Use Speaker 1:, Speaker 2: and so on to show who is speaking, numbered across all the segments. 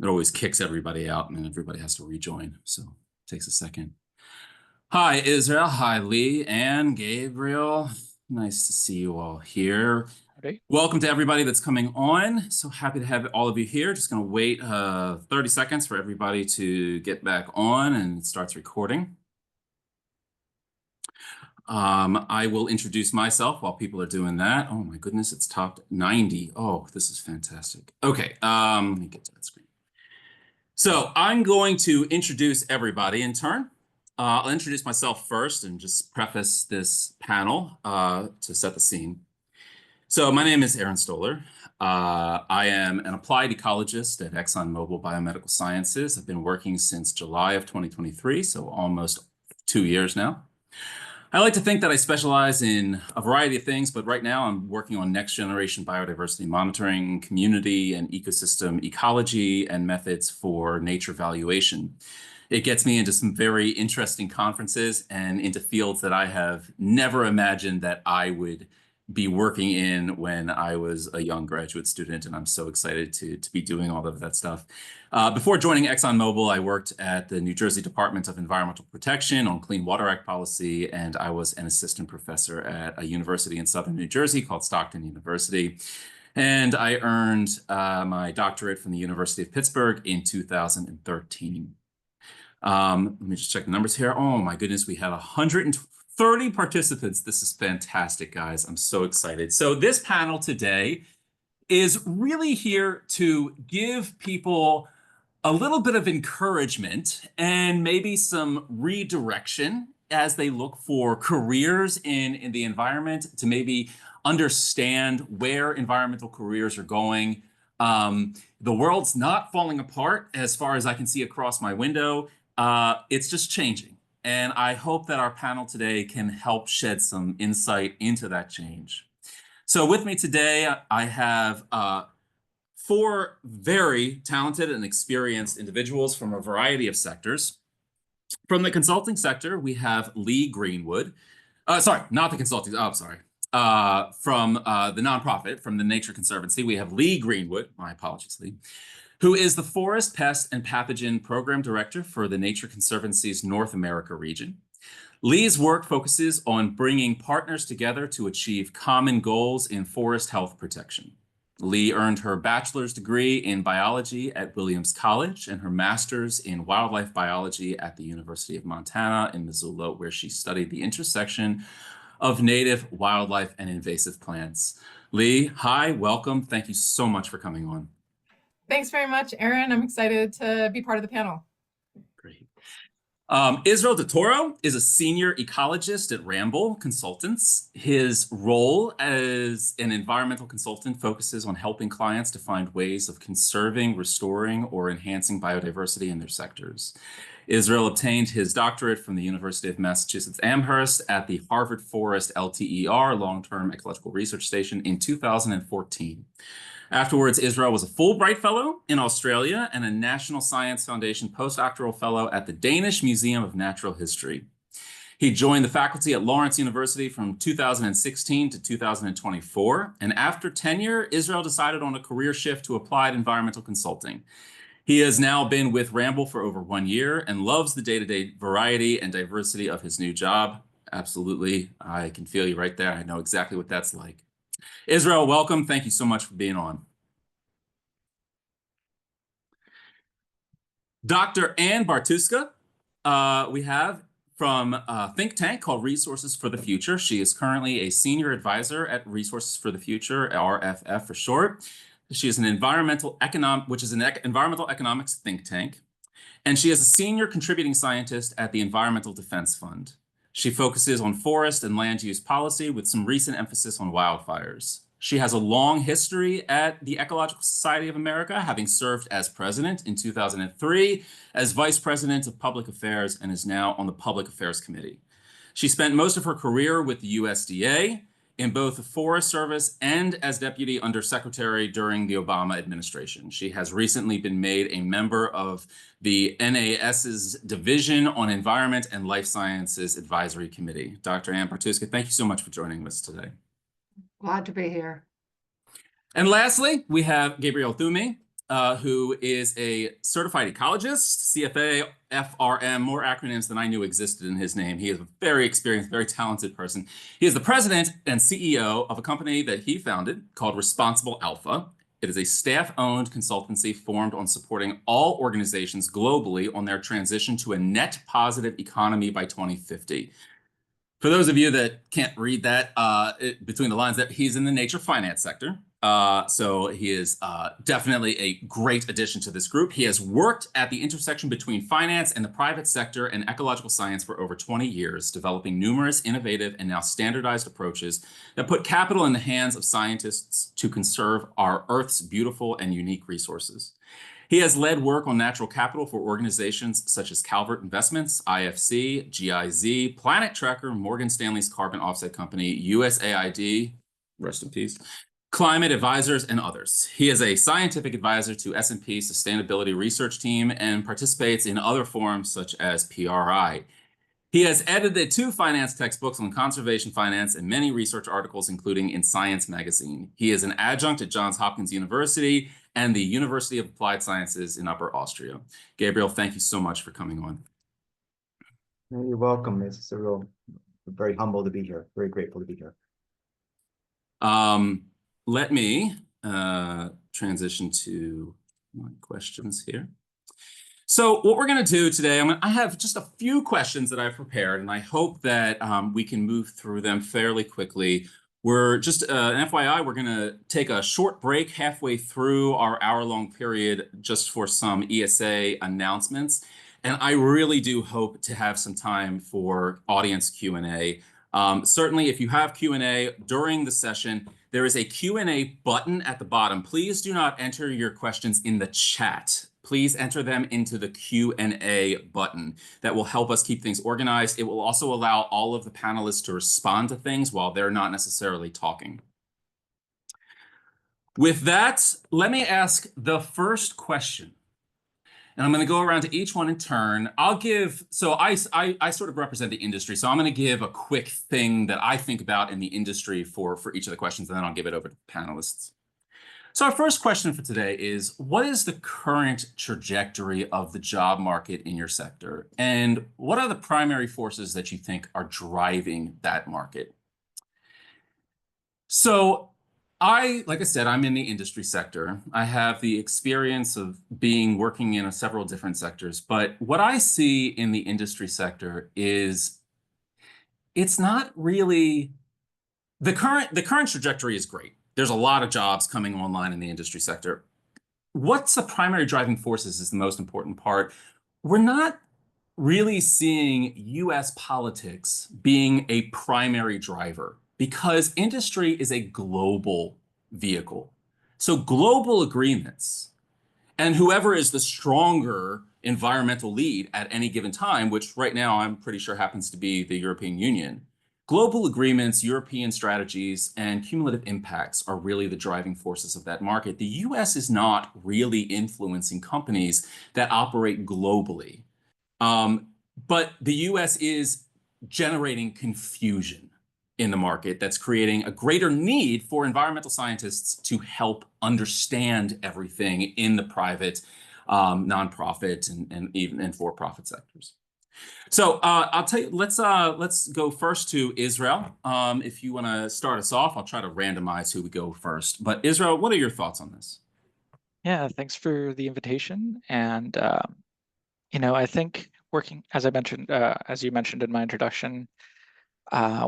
Speaker 1: It always kicks everybody out and then everybody has to rejoin. So it takes a second. Hi, Israel. Hi, Leigh and Gabriel. Nice to see you all here.
Speaker 2: Howdy.
Speaker 1: Welcome to everybody that's coming on. So happy to have all of you here. Just going to wait 30 seconds for everybody to get back on and it starts recording. I will introduce myself while people are doing that. Oh my goodness, it's topped 90. Oh, this is fantastic. Okay, let me get to that screen. So I'm going to introduce everybody in turn. I'll introduce myself first and just preface this panel to set the scene. So my name is Aaron Stoller. I am an applied ecologist at ExxonMobile Biomedical Sciences. I've been working since July of 2023, so almost 2 years now. I like to think that I specialize in a variety of things, but right now I'm working on next generation biodiversity monitoring, community and ecosystem ecology, and methods for nature valuation. It gets me into some very interesting conferences and into fields that I have never imagined that I would be working in when I was a young graduate student, and I'm so excited to be doing all of that stuff. Before joining ExxonMobil, I worked at the New Jersey Department of Environmental Protection on Clean Water Act policy, and I was an assistant professor at a university in southern New Jersey called Stockton University. And I earned my doctorate from the University of Pittsburgh in 2013. Let me just check the numbers here. Oh my goodness, we had 130 participants. This is fantastic, guys. I'm so excited. So this panel today is really here to give people a little bit of encouragement and maybe some redirection as they look for careers in the environment, to maybe understand where environmental careers are going. The world's not falling apart as far as I can see across my window. It's just changing. And I hope that our panel today can help shed some insight into that change. So with me today, I have 4 very talented and experienced individuals from a variety of sectors. From the consulting sector, we have Leigh Greenwood. Sorry, not the consulting. Oh, sorry. From the nonprofit, from the Nature Conservancy, we have Leigh Greenwood. My apologies, Leigh, who is the Forest, Pest, and Pathogen Program Director for the Nature Conservancy's North America region. Leigh's work focuses on bringing partners together to achieve common goals in forest health protection. Leigh earned her bachelor's degree in biology at Williams College and her master's in wildlife biology at the University of Montana in Missoula, where she studied the intersection of native wildlife and invasive plants. Leigh, hi, welcome. Thank you so much for coming on.
Speaker 3: Thanks very much, Aaron. I'm excited to be part of the panel.
Speaker 1: Great. Israel de Toro is a senior ecologist at Ramboll Consultants. His role as an environmental consultant focuses on helping clients to find ways of conserving, restoring, or enhancing biodiversity in their sectors. Israel obtained his doctorate from the University of Massachusetts Amherst at the Harvard Forest LTER, Long-Term Ecological Research Station, in 2014. Afterwards, Israel was a Fulbright Fellow in Australia and a National Science Foundation postdoctoral fellow at the Danish Museum of Natural History. He joined the faculty at Lawrence University from 2016 to 2024, and after tenure, Israel decided on a career shift to applied environmental consulting. He has now been with Ramboll for over 1 year and loves the day-to-day variety and diversity of his new job. Absolutely, I can feel you right there. I know exactly what that's like. Israel, welcome. Thank you so much for being on. Dr. Ann Bartuska, we have from a think tank called Resources for the Future. She is currently a senior advisor at Resources for the Future, RFF for short. She is an environmental economics think tank, and she is a senior contributing scientist at the Environmental Defense Fund. She focuses on forest and land use policy with some recent emphasis on wildfires. She has a long history at the Ecological Society of America, having served as president in 2003, as vice president of public affairs, and is now on the Public Affairs Committee. She spent most of her career with the USDA in both the Forest Service and as deputy undersecretary during the Obama administration. She has recently been made a member of the NAS's Division on Environment and Life Sciences Advisory Committee. Dr. Ann Bartuska, thank you so much for joining us today.
Speaker 4: Glad to be here.
Speaker 1: And lastly, we have Gabriel Thoumi. who is a certified ecologist, CFA, FRM, more acronyms than I knew existed in his name. He is a very experienced, very talented person. He is the president and CEO of a company that he founded called Responsible Alpha. It is a staff-owned consultancy formed on supporting all organizations globally on their transition to a net positive economy by 2050. For those of you that can't read that between the lines, that he's in the nature finance sector. So he is definitely a great addition to this group. He has worked at the intersection between finance and the private sector and ecological science for over 20 years, developing numerous innovative and now standardized approaches that put capital in the hands of scientists to conserve our Earth's beautiful and unique resources. He has led work on natural capital for organizations such as Calvert Investments, IFC, GIZ, Planet Tracker, Morgan Stanley's Carbon Offset Company, USAID, rest in peace, Climate Advisors, and others. He is a scientific advisor to S&P Sustainability Research Team and participates in other forums such as PRI. He has edited 2 finance textbooks on conservation finance and many research articles, including in Science magazine. He is an adjunct at Johns Hopkins University and the University of Applied Sciences in Upper Austria. Gabriel, thank you so much for coming on.
Speaker 2: You're welcome. It's very humble to be here. Very grateful to be here.
Speaker 1: Let me transition to my questions here. So what we're going to do today, I have just a few questions that I've prepared, and I hope that we can move through them fairly quickly. We're just an FYI, we're going to take a short break halfway through our hour-long period just for some ESA announcements. And I really do hope to have some time for audience Q&A. Certainly, if you have Q&A during the session, there is a Q&A button at the bottom. Please do not enter your questions in the chat. Please enter them into the Q&A button. That will help us keep things organized. It will also allow all of the panelists to respond to things while they're not necessarily talking. With that, let me ask the first question. And I'm going to go around to each one in turn. So I sort of represent the industry. So I'm going to give a quick thing that I think about in the industry for each of the questions, and then I'll give it over to the panelists. So our first question for today is, what is the current trajectory of the job market in your sector? And what are the primary forces that you think are driving that market? So like I said, I'm in the industry sector. I have the experience of working in several different sectors. But what I see in the industry sector is it's not really, the current trajectory is great. There's a lot of jobs coming online in the industry sector. What's the primary driving forces is the most important part. We're not really seeing US politics being a primary driver because industry is a global vehicle. So global agreements and whoever is the stronger environmental lead at any given time, which right now I'm pretty sure happens to be the European Union, global agreements, European strategies, and cumulative impacts are really the driving forces of that market. The US is not really influencing companies that operate globally. But the US is generating confusion in the market that's creating a greater need for environmental scientists to help understand everything in the private, nonprofit, and even for-profit sectors. So I'll tell you, let's go first to Israel. If you want to start us off, I'll try to randomize who we go first. But Israel, what are your thoughts on this?
Speaker 4: Yeah, thanks for the invitation. And I think working, as you mentioned in my introduction,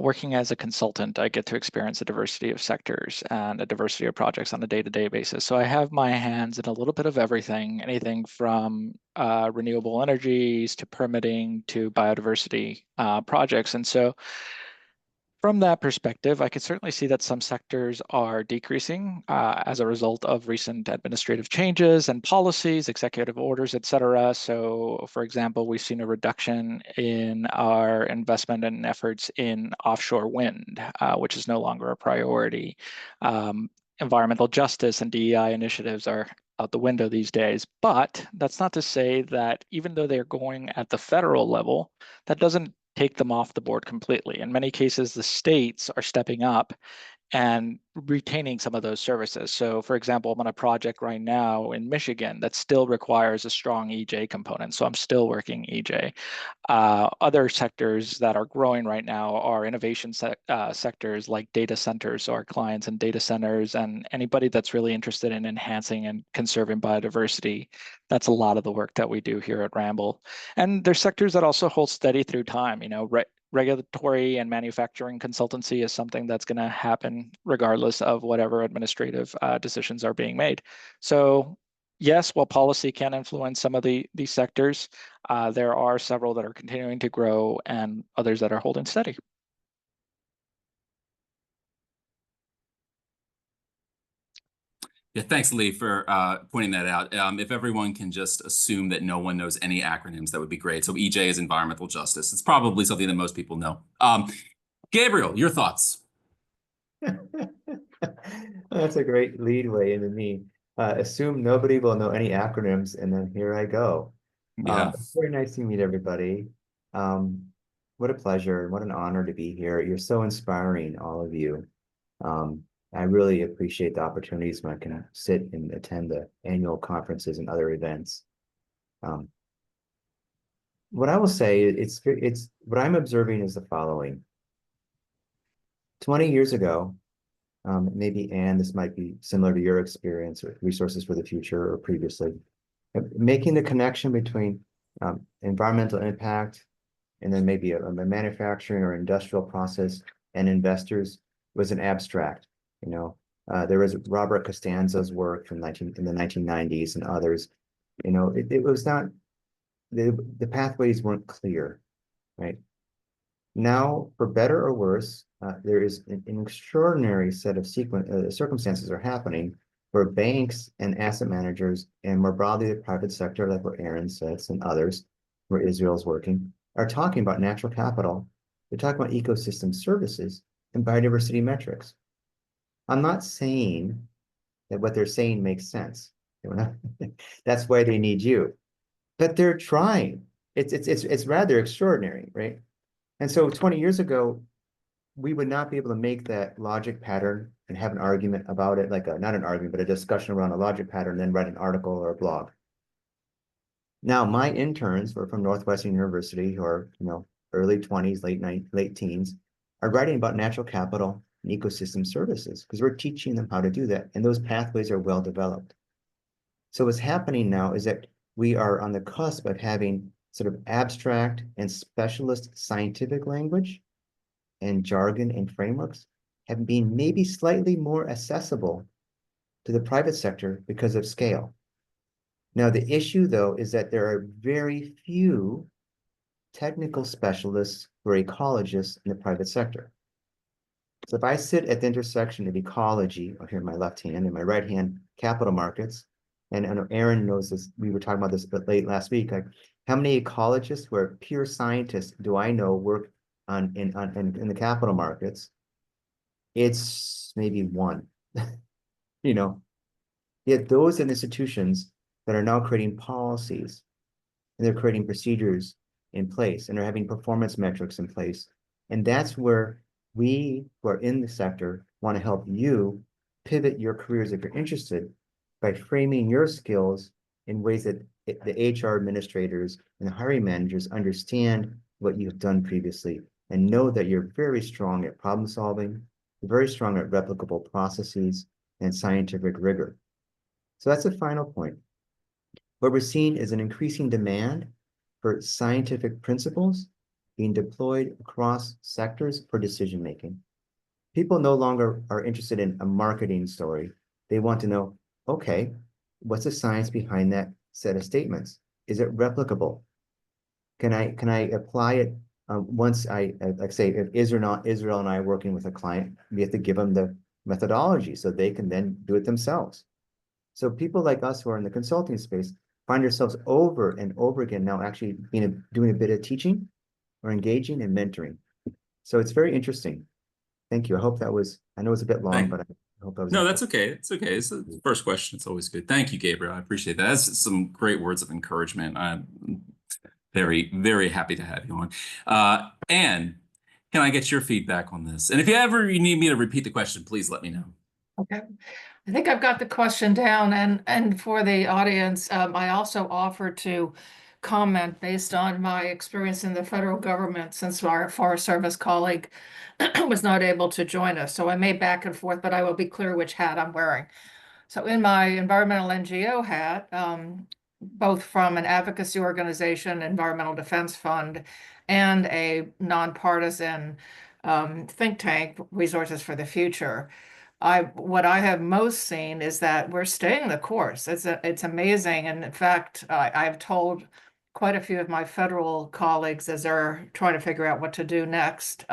Speaker 4: working as a consultant, I get to experience a diversity of sectors and a diversity of projects on a day-to-day basis. So I have my hands in a little bit of everything, anything from renewable energies to permitting to biodiversity projects. And so from that perspective, I could certainly see that some sectors are decreasing as a result of recent administrative changes and policies, executive orders, et cetera. So, for example, we've seen a reduction in our investment and efforts in offshore wind, which is no longer a priority. Environmental justice and DEI initiatives are out the window these days. But that's not to say that even though they're going at the federal level, that doesn't take them off the board completely. In many cases, the states are stepping up and retaining some of those services. So for example, I'm on a project right now in Michigan that still requires a strong EJ component. So I'm still working EJ. Other sectors that are growing right now are innovation sectors like data centers. So our clients in data centers and anybody that's really interested in enhancing and conserving biodiversity. That's a lot of the work that we do here at Ramboll. And there's sectors that also hold steady through time. Regulatory and manufacturing consultancy is something that's going to happen regardless of whatever administrative decisions are being made. So yes, while policy can influence some of these sectors, there are several that are continuing to grow and others that are holding steady.
Speaker 1: Yeah, thanks, Leigh, for pointing that out. If everyone can just assume that no one knows any acronyms, that would be great. So EJ is environmental justice. It's probably something that most people know. Gabriel, your thoughts?
Speaker 2: That's a great lead way into me. Assume nobody will know any acronyms, and then here I go.
Speaker 1: Yeah.
Speaker 2: Very nice to meet everybody. What a pleasure and what an honor to be here. You're so inspiring, all of you. I really appreciate the opportunities when I can sit and attend the annual conferences and other events. What I will say, it's what I'm observing is the following. 20 years ago, maybe, Anne, this might be similar to your experience with Resources for the Future or previously, making the connection between environmental impact and then maybe a manufacturing or industrial process and investors was an abstract. There was Robert Costanza's work from in the 1990s and others. It was not, the pathways weren't clear, right? Now, for better or worse, there is an extraordinary set of circumstances are happening where banks and asset managers, and more broadly the private sector, like where Aaron sits and others, where Israel's working, are talking about natural capital. They're talking about ecosystem services and biodiversity metrics. I'm not saying that what they're saying makes sense. That's why they need you. But they're trying. It's rather extraordinary, right? And so 20 years ago, we would not be able to make that logic pattern and have an argument about it, like not an argument, but a discussion around a logic pattern, then write an article or a blog. Now, my interns were from Northwestern University, who are, early 20s, late teens, are writing about natural capital and ecosystem services because we're teaching them how to do that. And those pathways are well developed. So what's happening now is that we are on the cusp of having sort of abstract and specialist scientific language and jargon and frameworks have been maybe slightly more accessible to the private sector because of scale. Now, the issue, though, is that there are very few technical specialists or ecologists in the private sector. So if I sit at the intersection of ecology, here in my left hand, and my right hand, capital markets, and Aaron knows this, we were talking about this late last week, like how many ecologists who are pure scientists do I know work in the capital markets? It's maybe one, Yet those institutions that are now creating policies and they're creating procedures in place and they're having performance metrics in place. And that's where we who are in the sector want to help you pivot your careers if you're interested by framing your skills in ways that the HR administrators and the hiring managers understand what you've done previously and know that you're very strong at problem solving, very strong at replicable processes and scientific rigor. So that's the final point. What we're seeing is an increasing demand for scientific principles being deployed across sectors for decision-making. People no longer are interested in a marketing story. They want to know, okay, what's the science behind that set of statements? Is it replicable? Can I apply it once like say, if Israel and I are working with a client, we have to give them the methodology so they can then do it themselves. So people like us who are in the consulting space find ourselves over and over again now actually doing a bit of teaching or engaging and mentoring. So it's very interesting. Thank you. I hope that was, I know it's a bit long, but I hope that was.
Speaker 1: No, that's okay. It's okay. It's the first question. It's always good. Thank you, Gabriel. I appreciate that. That's some great words of encouragement. I'm very, very happy to have you on. And can I get your feedback on this? And if you need me to repeat the question, please let me know.
Speaker 5: Okay. I think I've got the question down, and for the audience, I also offered to comment based on my experience in the federal government, since our Forest Service colleague was not able to join us. So I may back and forth, but I will be clear which hat I'm wearing. So in my environmental NGO hat, both from an advocacy organization, Environmental Defense Fund, and a nonpartisan think tank, Resources for the Future, what I have most seen is that we're staying the course. It's amazing. And in fact, I've told quite a few of my federal colleagues as they're trying to figure out what to do next,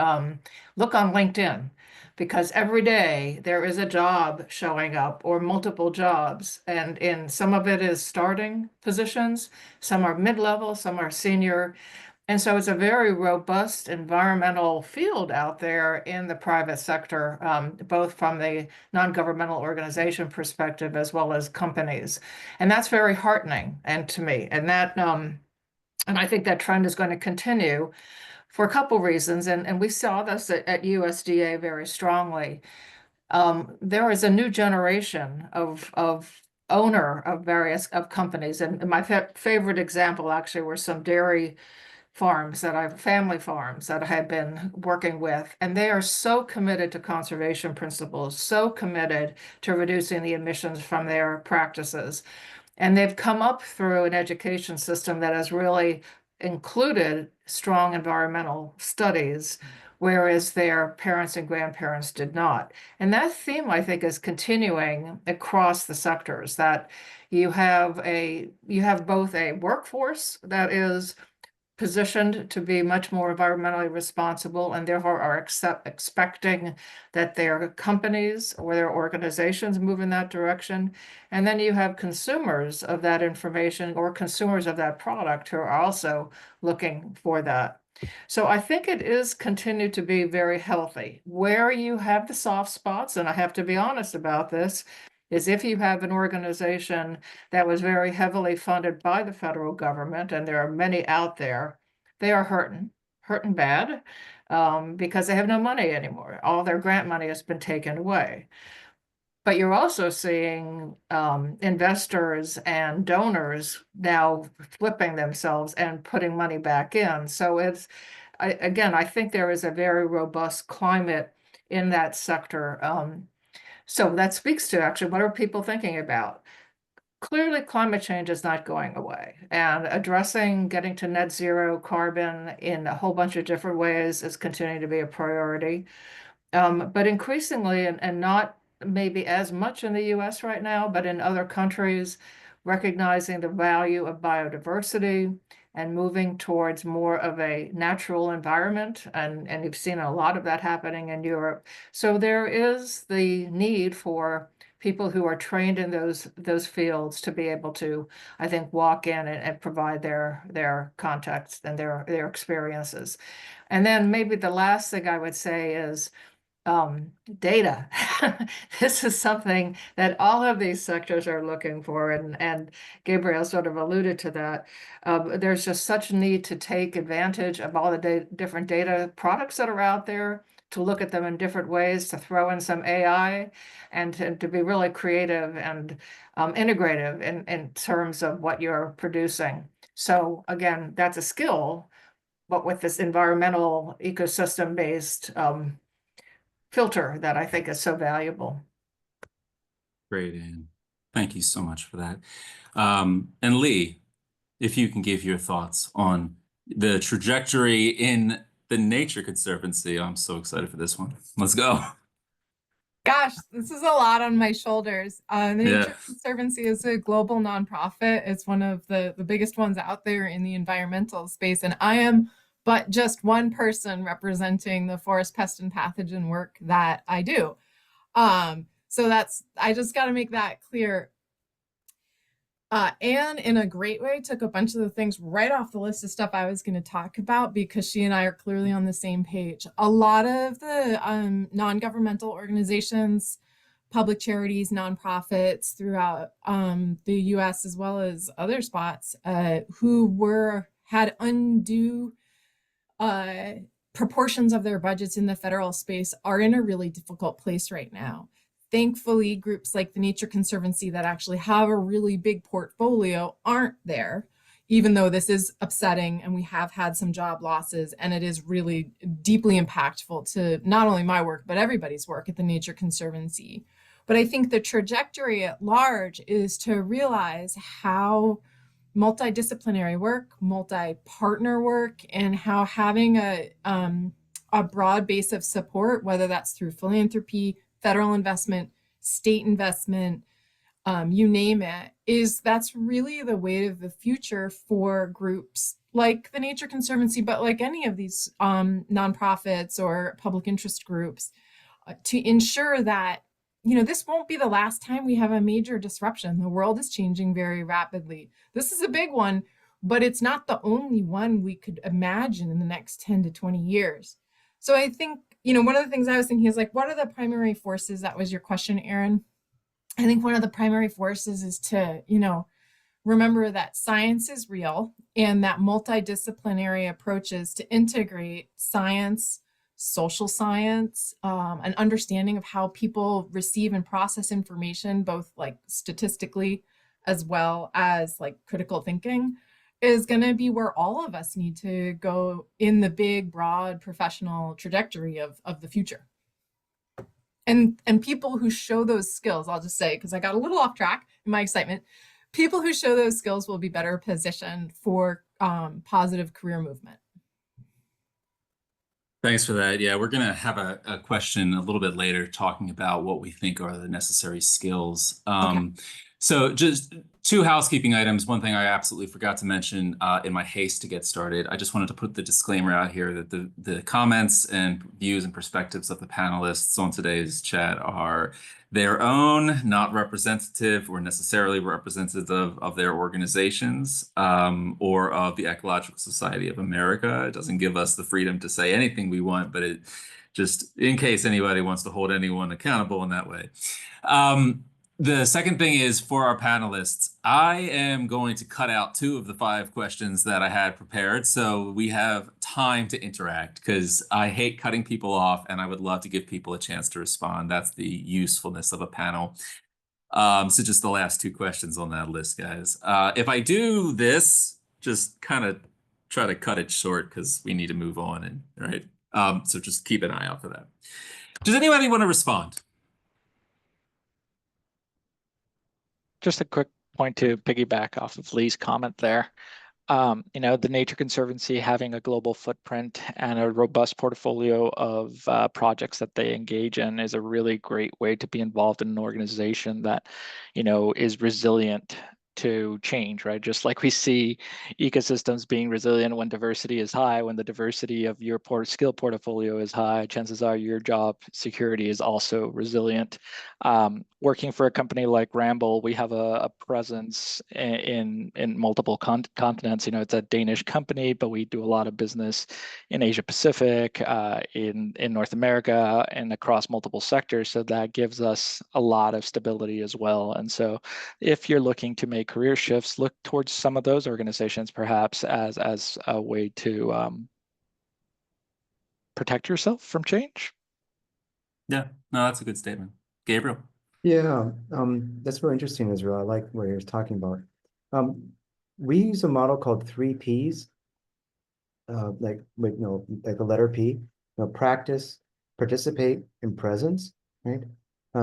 Speaker 5: look on LinkedIn, because every day there is a job showing up or multiple jobs. And in some of it is starting positions, some are mid-level, some are senior. And so it's a very robust environmental field out there in the private sector, both from the non-governmental organization perspective as well as companies. And that's very heartening and to me. And that and I think that trend is going to continue for a couple reasons. And we saw this at USDA very strongly. There is a new generation of owner of various companies. And my favorite example actually were some dairy farms family farms that I have been working with, and they are so committed to conservation principles, so committed to reducing the emissions from their practices. And they've come up through an education system that has really included strong environmental studies, whereas their parents and grandparents did not. And that theme, I think, is continuing across the sectors, that you have both a workforce that is positioned to be much more environmentally responsible and therefore are expecting that their companies or their organizations move in that direction. And then you have consumers of that information or consumers of that product who are also looking for that. So I think it is continued to be very healthy. Where you have the soft spots, and I have to be honest about this, is if you have an organization that was very heavily funded by the federal government, and there are many out there, they are hurting bad, because they have no money anymore. All their grant money has been taken away. But you're also seeing investors and donors now flipping themselves and putting money back in. So I think there is a very robust climate in that sector. So that speaks to actually what are people thinking about? Clearly, climate change is not going away, and addressing getting to net zero carbon in a whole bunch of different ways is continuing to be a priority. But increasingly, and not maybe as much in the US right now, but in other countries, recognizing the value of biodiversity and moving towards more of a natural environment. And you've seen a lot of that happening in Europe. So there is the need for people who are trained in those fields to be able to, I think, walk in and provide their context and their experiences. And then maybe the last thing I would say is data. This is something that all of these sectors are looking for, and Gabriel sort of alluded to that. There's just such need to take advantage of all the different data products that are out there, to look at them in different ways, to throw in some AI, and to be really creative and integrative in terms of what you're producing. So again, that's a skill, but with this environmental ecosystem-based filter that I think is so valuable.
Speaker 1: Great, Anne. Thank you so much for that. And Leigh, if you can give your thoughts on the trajectory in the Nature Conservancy. I'm so excited for this one. Let's go.
Speaker 3: Gosh, this is a lot on my shoulders. The
Speaker 1: Yeah.
Speaker 3: Nature Conservancy is a global nonprofit. It's one of the biggest ones out there in the environmental space. And I am but just one person representing the forest pest and pathogen work that I do. So I just got to make that clear. Anne, in a great way, took a bunch of the things right off the list of stuff I was going to talk about, because she and I are clearly on the same page. A lot of the non-governmental organizations, public charities, nonprofits throughout the US as well as other spots who had undue proportions of their budgets in the federal space are in a really difficult place right now. Thankfully, groups like the Nature Conservancy that actually have a really big portfolio aren't there, even though this is upsetting and we have had some job losses, and it is really deeply impactful to not only my work, but everybody's work at the Nature Conservancy. But I think the trajectory at large is to realize how multidisciplinary work, multi-partner work, and how having a broad base of support, whether that's through philanthropy, federal investment, state investment, you name it, that's really the way of the future for groups like the Nature Conservancy, but like any of these nonprofits or public interest groups, to ensure that, you know, this won't be the last time we have a major disruption. The world is changing very rapidly. This is a big one, but it's not the only one we could imagine in the next 10 to 20 years. So I think, you know, one of the things I was thinking is like, what are the primary forces? That was your question, Aaron. I think one of the primary forces is to, you know, remember that science is real, and that multidisciplinary approaches to integrate science, social science, an understanding of how people receive and process information, both like statistically as well as like critical thinking, is going to be where all of us need to go in the big, broad professional trajectory of the future. And people who show those skills, I'll just say, because I got a little off track in my excitement, people who show those skills will be better positioned for positive career movement.
Speaker 1: Thanks for that. Yeah, we're going to have a question a little bit later talking about what we think are the necessary skills.
Speaker 3: Okay.
Speaker 1: So just two housekeeping items. One thing I absolutely forgot to mention in my haste to get started. I just wanted to put the disclaimer out here that the comments and views and perspectives of the panelists on today's chat are their own, not representative or necessarily representative of their organizations or of the Ecological Society of America. It doesn't give us the freedom to say anything we want, but it just in case anybody wants to hold anyone accountable in that way. The second thing is, for our panelists, I am going to cut out 2 of the 5 questions that I had prepared so we have time to interact, because I hate cutting people off and I would love to give people a chance to respond. That's the usefulness of a panel. So just the last 2 questions on that list, guys. If I do this, just kind of try to cut it short because we need to move on, and right? So just keep an eye out for that. Does anybody want to respond?
Speaker 4: Just a quick point to piggyback off of Leigh's comment there. You know, the Nature Conservancy having a global footprint and a robust portfolio of projects that they engage in is a really great way to be involved in an organization that, you know, is resilient to change, right? Just like we see ecosystems being resilient when diversity is high, when the diversity of your skill portfolio is high, chances are your job security is also resilient. Working for a company like Ramboll, we have a presence in multiple continents. You know, it's a Danish company, but we do a lot of business in Asia Pacific, in North America, and across multiple sectors. So that gives us a lot of stability as well. And so if you're looking to make career shifts, look towards some of those organizations perhaps as a way to protect yourself from change.
Speaker 1: Yeah, no, that's a good statement. Gabriel?
Speaker 2: Yeah, that's really interesting, Israel. I like what you're talking about. We use a model called 3 Ps, like the letter P. You know, practice, participate, and presence, right?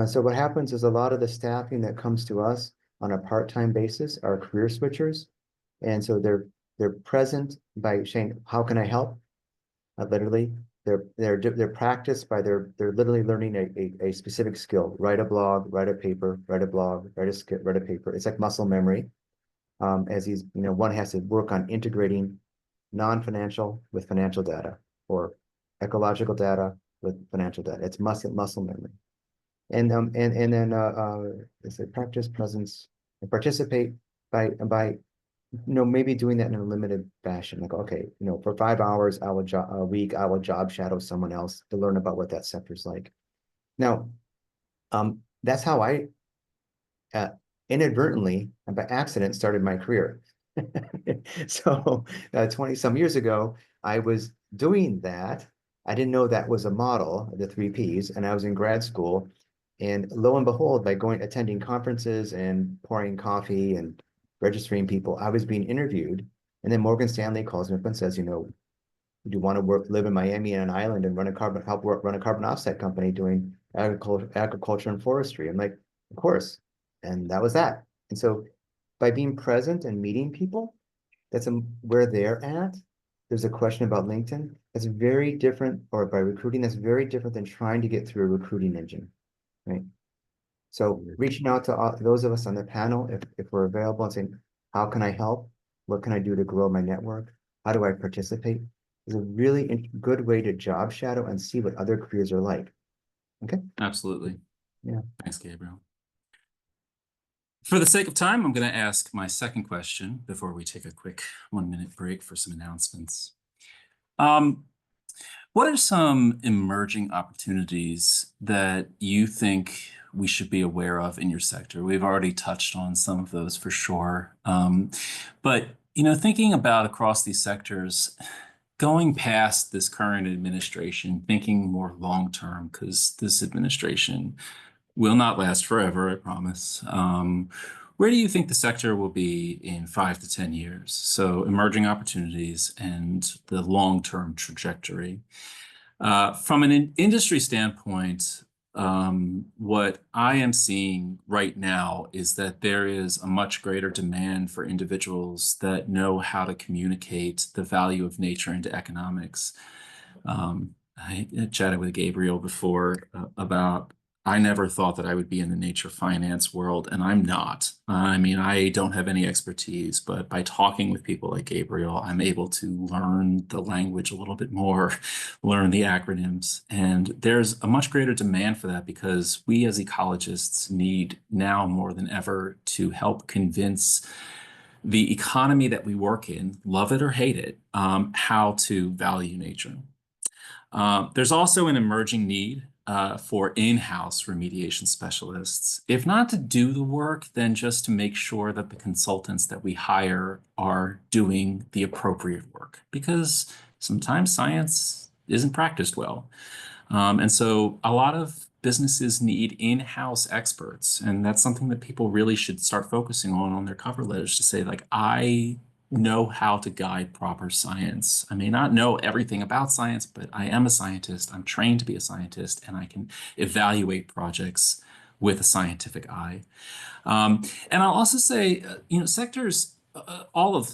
Speaker 2: So what happens is a lot of the staffing that comes to us on a part-time basis are career switchers, and so they're present by saying, "How can I help?" Literally. They're practiced by they're literally learning a specific skill. Write a blog, write a paper, write a blog, write a paper. It's like muscle memory. As he's, you know, one has to work on integrating non-financial with financial data, or ecological data with financial data. It's muscle memory. And then it's a practice, presence, and participate by you know, maybe doing that in a limited fashion. Like, okay, you know, for 5 hours a week, I will job shadow someone else to learn about what that sector's like. Now, that's how I inadvertently and by accident started my career. So 20 some years ago, I was doing that I didn't know that was a model, the 3 Ps, and I was in grad school. And lo and behold, by attending conferences and pouring coffee and registering people, I was being interviewed. And then Morgan Stanley calls me up and says, do you want to live in Miami on an island and run a carbon offset company doing agriculture and forestry? I'm like, of course. And that was that. And so by being present and meeting people, that's where they're at. There's a question about LinkedIn. That's very different, or by recruiting, that's very different than trying to get through a recruiting engine, right? So reaching out to those of us on the panel, if we're available, and saying, how can I help? What can I do to grow my network? How do I participate? Is a really good way to job shadow and see what other careers are like. Okay.
Speaker 1: Absolutely.
Speaker 2: Yeah.
Speaker 1: Thanks, Gabriel. For the sake of time, I'm going to ask my second question before we take a quick 1-minute break for some announcements. What are some emerging opportunities that you think we should be aware of in your sector? We've already touched on some of those for sure. But, thinking about across these sectors, going past this current administration, thinking more long-term, because this administration will not last forever, I promise. Where do you think the sector will be in 5 to 10 years? So emerging opportunities and the long-term trajectory. From an industry standpoint, what I am seeing right now is that there is a much greater demand for individuals that know how to communicate the value of nature into economics. I chatted with Gabriel before about I never thought that I would be in the nature finance world, and I'm not. I mean, I don't have any expertise, but by talking with people like Gabriel, I'm able to learn the language a little bit more, learn the acronyms. And there's a much greater demand for that because we as ecologists need now more than ever to help convince the economy that we work in, love it or hate it, how to value nature. There's also an emerging need for in-house remediation specialists, if not to do the work, then just to make sure that the consultants that we hire are doing the appropriate work, because sometimes science isn't practiced well. And so a lot of businesses need in-house experts, and that's something that people really should start focusing on their cover letters, to say, like, I know how to guide proper science. I may not know everything about science, but I am a scientist. I'm trained to be a scientist, and I can evaluate projects with a scientific eye. And I'll also say, sectors, all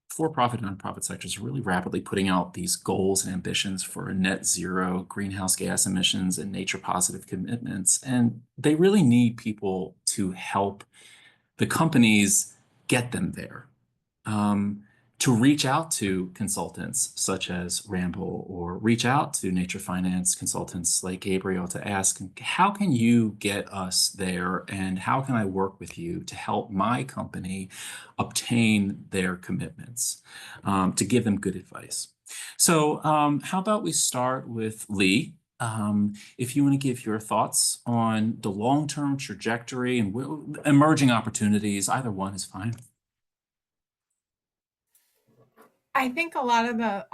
Speaker 1: for-profit and nonprofit sectors are really rapidly putting out these goals and ambitions for net zero greenhouse gas emissions and nature positive commitments. And they really need people to help the companies get them there. To reach out to consultants such as Ramboll, or reach out to nature finance consultants like Gabriel to ask, how can you get us there, and how can I work with you to help my company obtain their commitments, to give them good advice. So how about we start with Leigh? If you want to give your thoughts on the long-term trajectory and emerging opportunities, either one is fine.
Speaker 3: I think a lot of the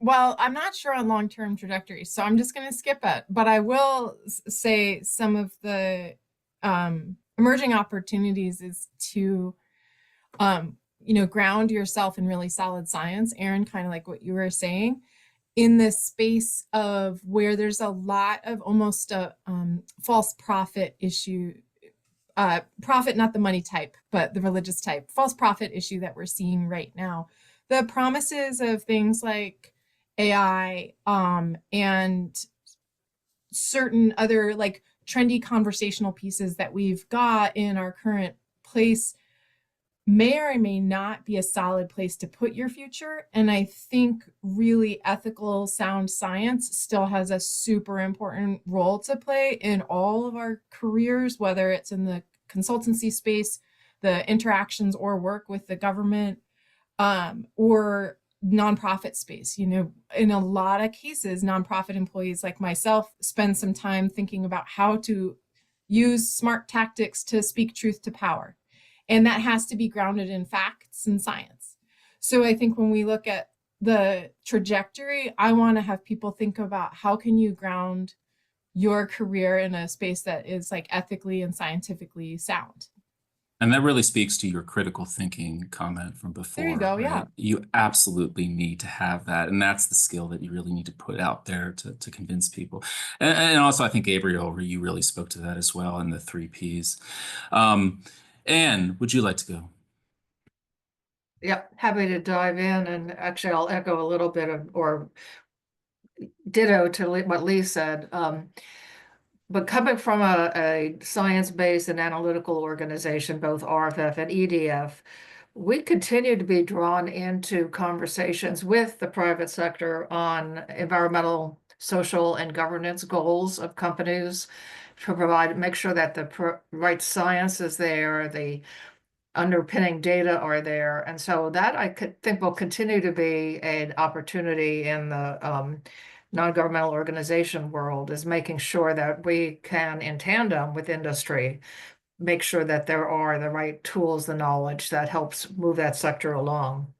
Speaker 3: well, I'm not sure on long-term trajectory, so I'm just going to skip it. But I will say some of the emerging opportunities is to ground yourself in really solid science, Aaron, kind of like what you were saying, in this space of where there's a lot of almost a false profit issue. Profit, not the money type, but the religious type, false profit issue that we're seeing right now. The promises of things like AI and certain other like trendy conversational pieces that we've got in our current place may or may not be a solid place to put your future. And I think really ethical, sound science still has a super important role to play in all of our careers, whether it's in the consultancy space, the interactions or work with the government, or nonprofit space. In a lot of cases, nonprofit employees like myself spend some time thinking about how to use smart tactics to speak truth to power. And that has to be grounded in facts and science. So I think when we look at the trajectory, I want to have people think about how can you ground your career in a space that is like ethically and scientifically sound.
Speaker 1: And that really speaks to your critical thinking comment from before,
Speaker 3: There you go,
Speaker 1: right?
Speaker 3: yeah.
Speaker 1: You absolutely need to have that. And that's the skill that you really need to put out there to convince people. And also, I think, Gabriel, you really spoke to that as well in the 3 Ps. Anne, would you like to go?
Speaker 5: Yep, happy to dive in, and actually I'll echo a little bit of, or ditto to what Leigh said. But coming from a science-based and analytical organization, both RFF and EDF, we continue to be drawn into conversations with the private sector on environmental, social, and governance goals of companies to make sure that the right science is there, the underpinning data are there. And so that I could think will continue to be an opportunity in the non-governmental organization world, is making sure that we can, in tandem with industry, make sure that there are the right tools, the knowledge that helps move that sector along.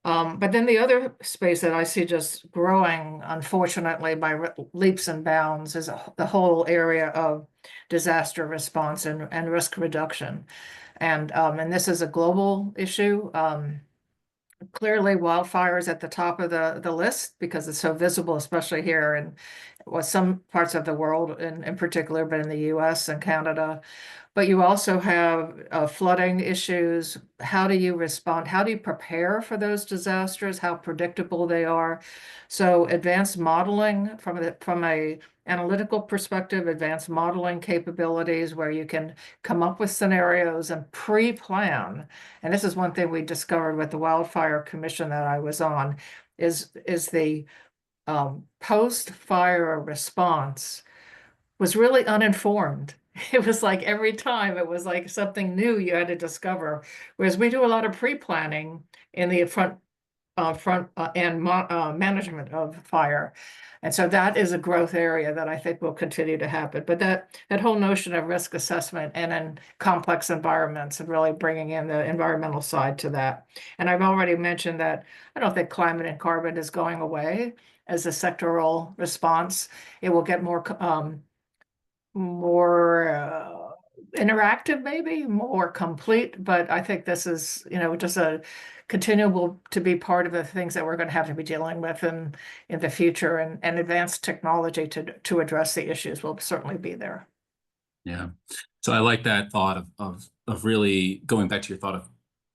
Speaker 5: But then the other space that I see just growing, unfortunately, by leaps and bounds is the whole area of disaster response and risk reduction. And this is a global issue. Clearly, wildfires at the top of the list because it's so visible, especially here in some parts of the world, in particular, but in the US and Canada. But you also have flooding issues. How do you respond? How do you prepare for those disasters? How predictable they are? So advanced modeling from a analytical perspective, advanced modeling capabilities where you can come up with scenarios and pre-plan. And this is one thing we discovered with the wildfire commission that I was on, is the post-fire response was really uninformed. It was like every time it was like something new you had to discover. Whereas we do a lot of pre-planning in the front end management of fire. And so that is a growth area that I think will continue to happen. But that whole notion of risk assessment and in complex environments and really bringing in the environmental side to that. And I've already mentioned that I don't think climate and carbon is going away as a sectoral response. It will get more interactive, maybe more complete, but I think this is, just a continual to be part of the things that we're going to have to be dealing with in the future, and advanced technology to address the issues will certainly be there.
Speaker 1: Yeah. So I like that thought of really going back to your thought of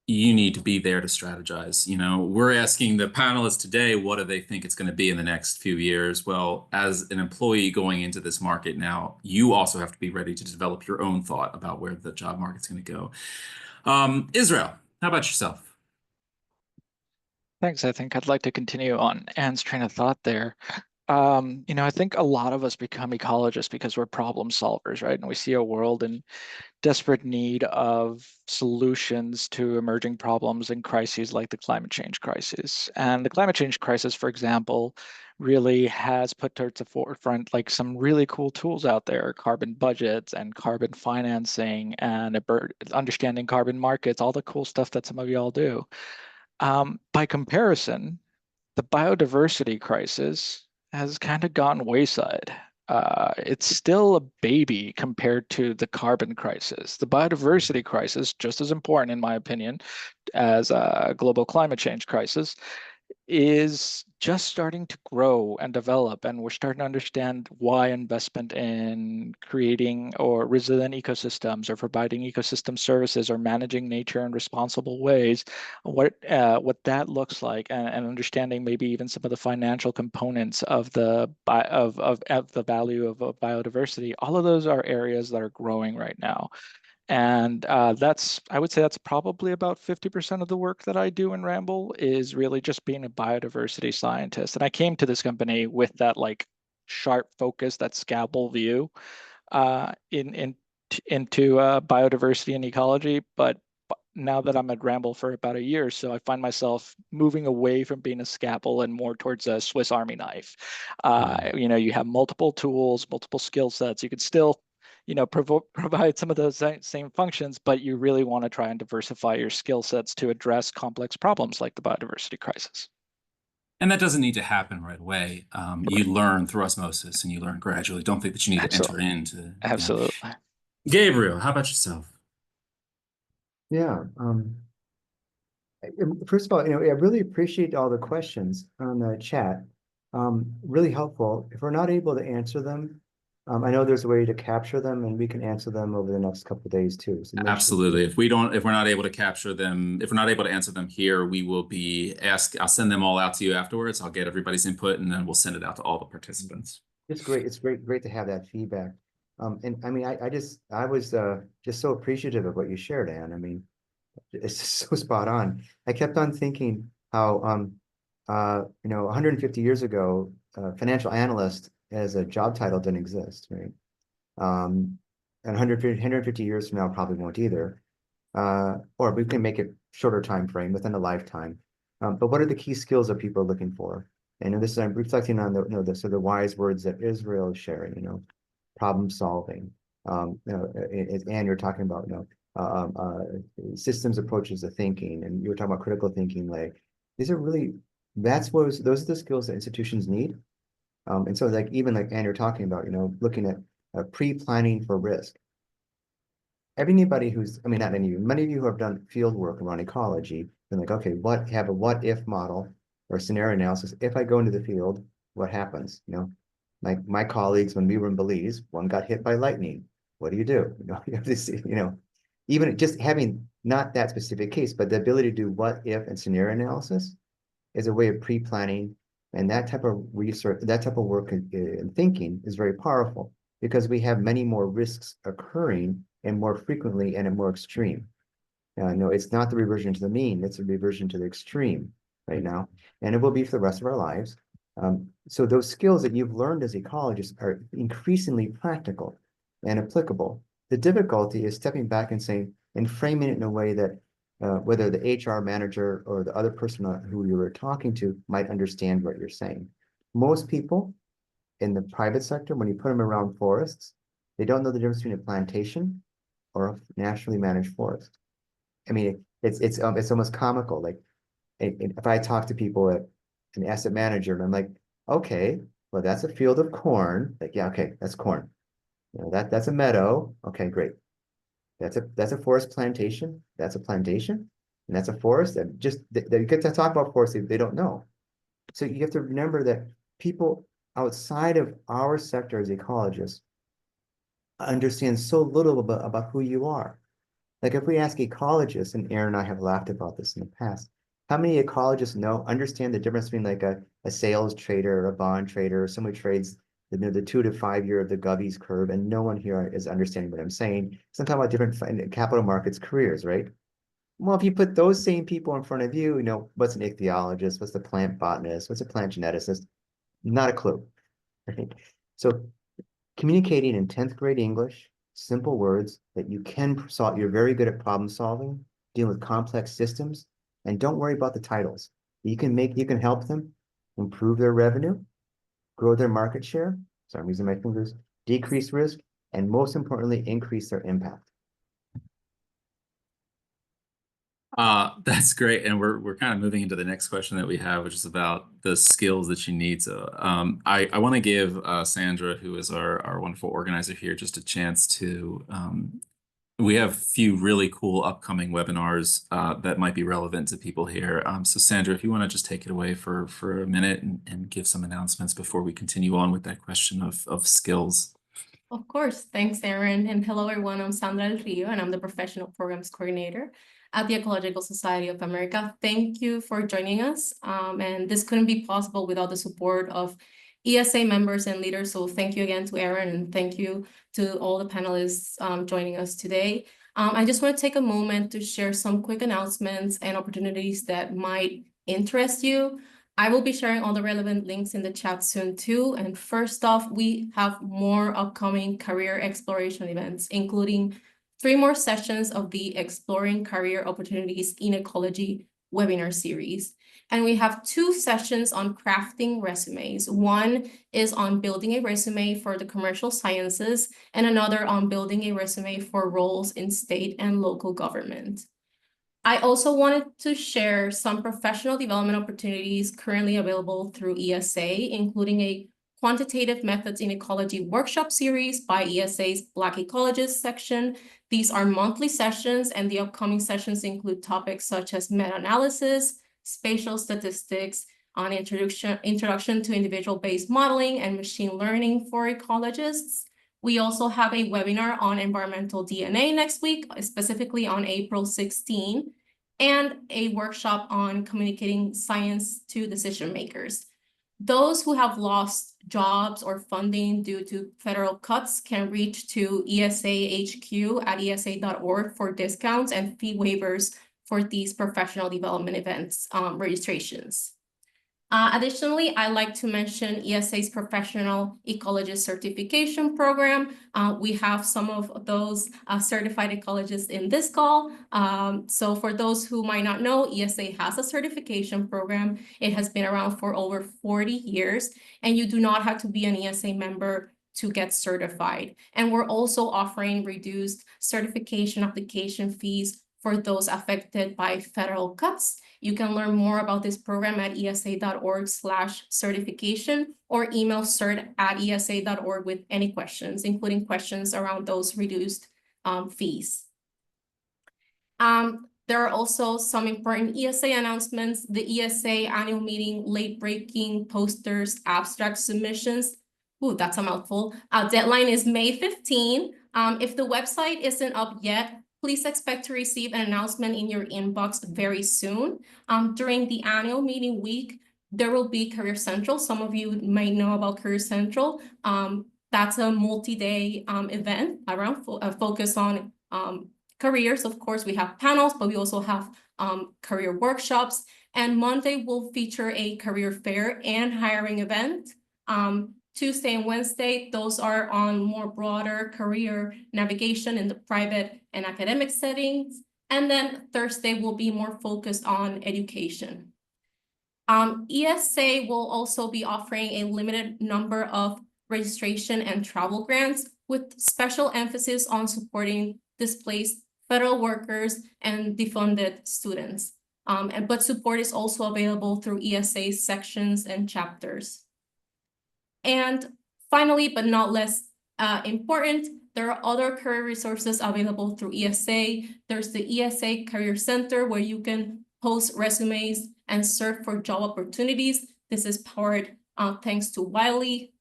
Speaker 1: you need to be there to strategize. We're asking the panelists today, what do they think it's going to be in the next few years? Well, as an employee going into this market now, you also have to be ready to develop your own thought about where the job market's going to go. Israel, how about yourself?
Speaker 4: Thanks. I think I'd like to continue on Anne's train of thought there. I think a lot of us become ecologists because we're problem solvers, right? And we see a world in desperate need of solutions to emerging problems and crises like the climate change crisis. And the climate change crisis, for example, really has put towards the forefront like some really cool tools out there, carbon budgets and carbon financing and understanding carbon markets, all the cool stuff that some of y'all do. By comparison, the biodiversity crisis has kind of gone wayside. It's still a baby compared to the carbon crisis. The biodiversity crisis, just as important, in my opinion, as a global climate change crisis, is just starting to grow and develop, and we're starting to understand why investment in creating or resilient ecosystems or providing ecosystem services or managing nature in responsible ways, what that looks like, and understanding maybe even some of the financial components of the value of biodiversity. All of those are areas that are growing right now. And I would say that's probably about 50% of the work that I do in Ramboll is really just being a biodiversity scientist. And I came to this company with that like sharp focus, that scalpel view into biodiversity and ecology. But now that I'm at Ramboll for about a year, so I find myself moving away from being a scalpel and more towards a Swiss Army knife. You have multiple tools, multiple skill sets. You could still provide some of those same functions, but you really want to try and diversify your skill sets to address complex problems like the biodiversity crisis.
Speaker 1: And that doesn't need to happen right away. You learn through osmosis and you learn gradually. Don't think that you need to enter
Speaker 4: Absolutely.
Speaker 1: into. Yeah.
Speaker 4: Absolutely.
Speaker 1: Gabriel, how about yourself?
Speaker 2: Yeah. First of all, I really appreciate all the questions on the chat. Really helpful. If we're not able to answer them, I know there's a way to capture them, and we can answer them over the next couple of days too. So make sure
Speaker 1: Absolutely. If we're not able to capture them, if we're not able to answer them here, we will I'll send them all out to you afterwards. I'll get everybody's input and then we'll send it out to all the participants.
Speaker 2: It's great. It's great to have that feedback. And I mean, I was just so appreciative of what you shared, Anne. I mean, it's just so spot on. I kept on thinking how 150 years ago, financial analyst as a job title didn't exist, right? And 150 years from now probably won't either. Or we can make it shorter time frame within a lifetime. But what are the key skills that people are looking for? And this is I'm reflecting on the wise words that Israel is sharing, problem solving. And you're talking about, systems approaches to thinking, and you were talking about critical thinking. Like these are really, those are the skills that institutions need. And so like even like Anne, you're talking about, looking at pre-planning for risk. Anybody who's, I mean, not many of you who have done field work around ecology, been like, okay, have a what if model or scenario analysis. If I go into the field, what happens? Like my colleagues, when we were in Belize, one got hit by lightning. What do? You have this, even just having not that specific case, but the ability to do what if and scenario analysis is a way of pre-planning. And that type of research, that type of work and thinking is very powerful because we have many more risks occurring and more frequently and at more extreme. No, it's not the reversion to the mean, it's a reversion to the extreme right now. And it will be for the rest of our lives. So those skills that you've learned as ecologists are increasingly practical and applicable. The difficulty is stepping back and saying, and framing it in a way that whether the HR manager or the other person who you were talking to might understand what you're saying. Most people in the private sector, when you put them around forests, they don't know the difference between a plantation or a naturally managed forest. I mean, it's almost comical. Like if I talk to people at an asset manager and I'm like, okay, well, that's a field of corn. Like, yeah, okay, that's corn. That's a meadow. Okay, great. That's a forest plantation. That's a plantation. And that's a forest. And just they get to talk about forests, they don't know. So you have to remember that people outside of our sector as ecologists understand so little about who you are. Like if we ask ecologists, and Aaron and I have laughed about this in the past, how many ecologists understand the difference between like a sales trader or a bond trader or someone who trades the 2 to 5 year of the Govey's curve, and no one here is understanding what I'm saying. So I'm talking about different capital markets careers, right? Well, if you put those same people in front of you, what's an ichthyologist, what's the plant botanist, what's a plant geneticist? Not a clue, right? So communicating in 10th grade English, simple words that you can solve, you're very good at problem solving, dealing with complex systems, and don't worry about the titles. You can help them improve their revenue, grow their market share, sorry, I'm using my fingers, decrease risk, and most importantly, increase their impact.
Speaker 1: That's great. And we're kind of moving into the next question that we have, which is about the skills that you need. So I want to give Sandra, who is our wonderful organizer here, just a chance to, we have a few really cool upcoming webinars that might be relevant to people here. So Sandra, if you want to just take it away for a minute and give some announcements before we continue on with that question of skills.
Speaker 6: Of course. Thanks, Aaron. And hello, everyone. I'm Sandra Del Rio, and I'm the Professional Programs Coordinator at the Ecological Society of America. Thank you for joining us. And this couldn't be possible without the support of ESA members and leaders. So thank you again to Aaron, and thank you to all the panelists joining us today. I just want to take a moment to share some quick announcements and opportunities that might interest you. I will be sharing all the relevant links in the chat soon too. And first off, we have more upcoming career exploration events, including 3 more sessions of the Exploring Career Opportunities in Ecology webinar series. And we have 2 sessions on crafting resumes. One is on building a resume for the commercial sciences, and another on building a resume for roles in state and local government. I also wanted to share some professional development opportunities currently available through ESA, including a Quantitative Methods in Ecology workshop series by ESA's Black Ecologists section. These are monthly sessions, and the upcoming sessions include topics such as meta-analysis, spatial statistics, on introduction to individual-based modeling and machine learning for ecologists. We also have a webinar on environmental DNA next week, specifically on April 16, and a workshop on communicating science to decision makers. Those who have lost jobs or funding due to federal cuts can reach to ESA HQ at esa.org for discounts and fee waivers for these professional development events registrations. Additionally, I'd like to mention ESA's Professional Ecologist Certification Program. We have some of those certified ecologists in this call. So for those who might not know, ESA has a certification program. It has been around for over 40 years, and you do not have to be an ESA member to get certified. And we're also offering reduced certification application fees for those affected by federal cuts. You can learn more about this program at esa.org/certification or email cert@esa.org with any questions, including questions around those reduced fees. There are also some important ESA announcements. The ESA annual meeting, late-breaking posters, abstract submissions. Ooh, that's a mouthful. Deadline is May 15. If the website isn't up yet, please expect to receive an announcement in your inbox very soon. During the annual meeting week, there will be Career Central. Some of you might know about Career Central. That's a multi-day event around focus on careers. Of course, we have panels, but we also have career workshops. And Monday will feature a career fair and hiring event. Tuesday and Wednesday, those are on more broader career navigation in the private and academic settings. And then Thursday will be more focused on education. ESA will also be offering a limited number of registration and travel grants with special emphasis on supporting displaced federal workers and defunded students. But support is also available through ESA sections and chapters. And finally, but not less important, there are other career resources available through ESA. There's the ESA Career Center where you can post resumes and search for job opportunities. This is powered thanks to Wiley.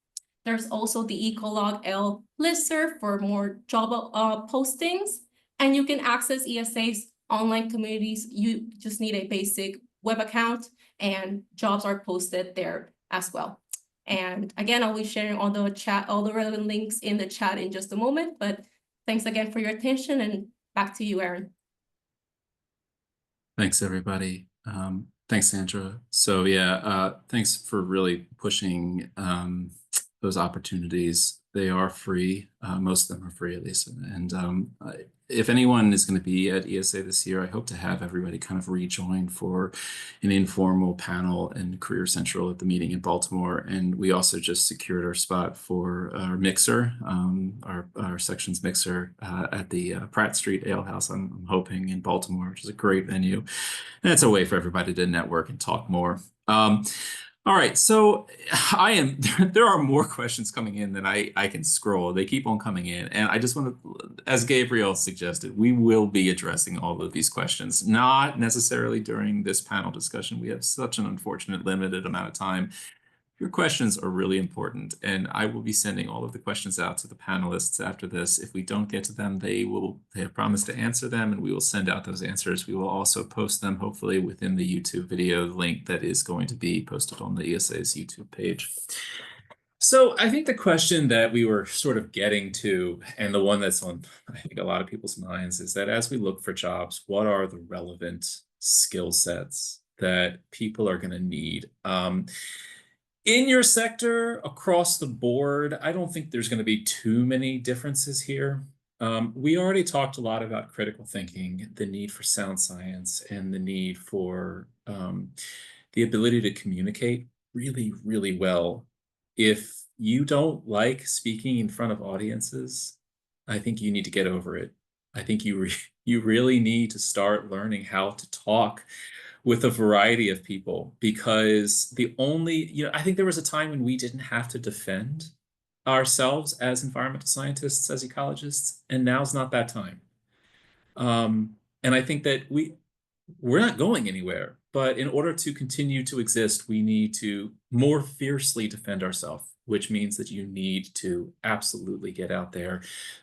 Speaker 6: There's also the Ecolog-L listserv for more job postings. And you can access ESA's online communities. You just need a basic web account and jobs are posted there as well. And again, I'll be sharing all the relevant links in the chat in just a moment, but thanks again for your attention and back to you, Aaron.
Speaker 1: Thanks, everybody. Thanks, Sandra. So yeah, thanks for really pushing those opportunities. They are free. Most of them are free, at least. And if anyone is going to be at ESA this year, I hope to have everybody kind of rejoin for an informal panel and Career Central at the meeting in Baltimore. And we also just secured our spot for our mixer, our sections mixer at the Pratt Street Ale House, I'm hoping, in Baltimore, which is a great venue. And it's a way for everybody to network and talk more. All right, so there are more questions coming in than I can scroll. They keep on coming in. And I just want to, as Gabriel suggested, we will be addressing all of these questions, not necessarily during this panel discussion. We have such an unfortunate limited amount of time. Your questions are really important, and I will be sending all of the questions out to the panelists after this. If we don't get to them, they have promised to answer them, and we will send out those answers. We will also post them, hopefully, within the YouTube video link that is going to be posted on the ESA's YouTube page. So I think the question that we were sort of getting to, and the one that's on, I think, a lot of people's minds, is that as we look for jobs, what are the relevant skill sets that people are going to need? In your sector, across the board, I don't think there's going to be too many differences here. We already talked a lot about critical thinking, the need for sound science, and the need for the ability to communicate really, really well. If you don't like speaking in front of audiences, I think you need to get over it. I think you really need to start learning how to talk with a variety of people, because I think there was a time when we didn't have to defend ourselves as environmental scientists, as ecologists, and now's not that time. And I think that we're not going anywhere, but in order to continue to exist, we need to more fiercely defend ourselves, which means that you need to absolutely get out there,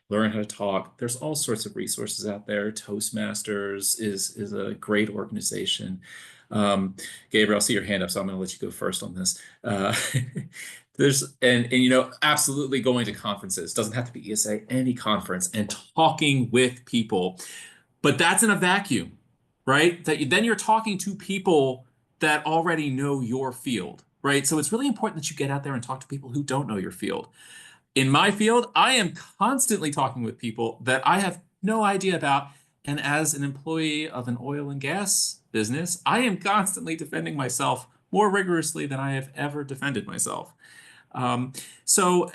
Speaker 1: learn how to talk. There's all sorts of resources out there. Toastmasters is a great organization. Gabriel, I see your hand up, so I'm going to let you go first on this. Absolutely going to conferences. Doesn't have to be ESA, any conference, and talking with people. But that's in a vacuum, right? Then you're talking to people that already know your field, right? So it's really important that you get out there and talk to people who don't know your field. In my field, I am constantly talking with people that I have no idea about. And as an employee of an oil and gas business, I am constantly defending myself more rigorously than I have ever defended myself. So,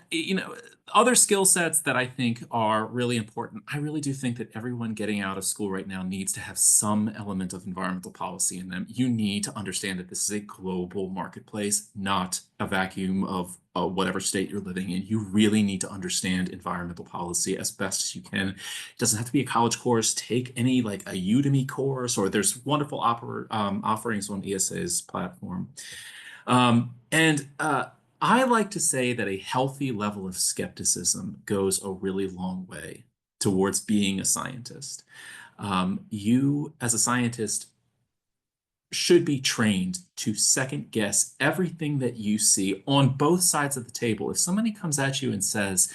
Speaker 1: other skill sets that I think are really important. I really do think that everyone getting out of school right now needs to have some element of environmental policy in them. You need to understand that this is a global marketplace, not a vacuum of whatever state you're living in. You really need to understand environmental policy as best as you can. It doesn't have to be a college course. Take any like a Udemy course, or there's wonderful offerings on ESA's platform. I like to say that a healthy level of skepticism goes a really long way towards being a scientist. You, as a scientist, should be trained to second guess everything that you see on both sides of the table. If somebody comes at you and says,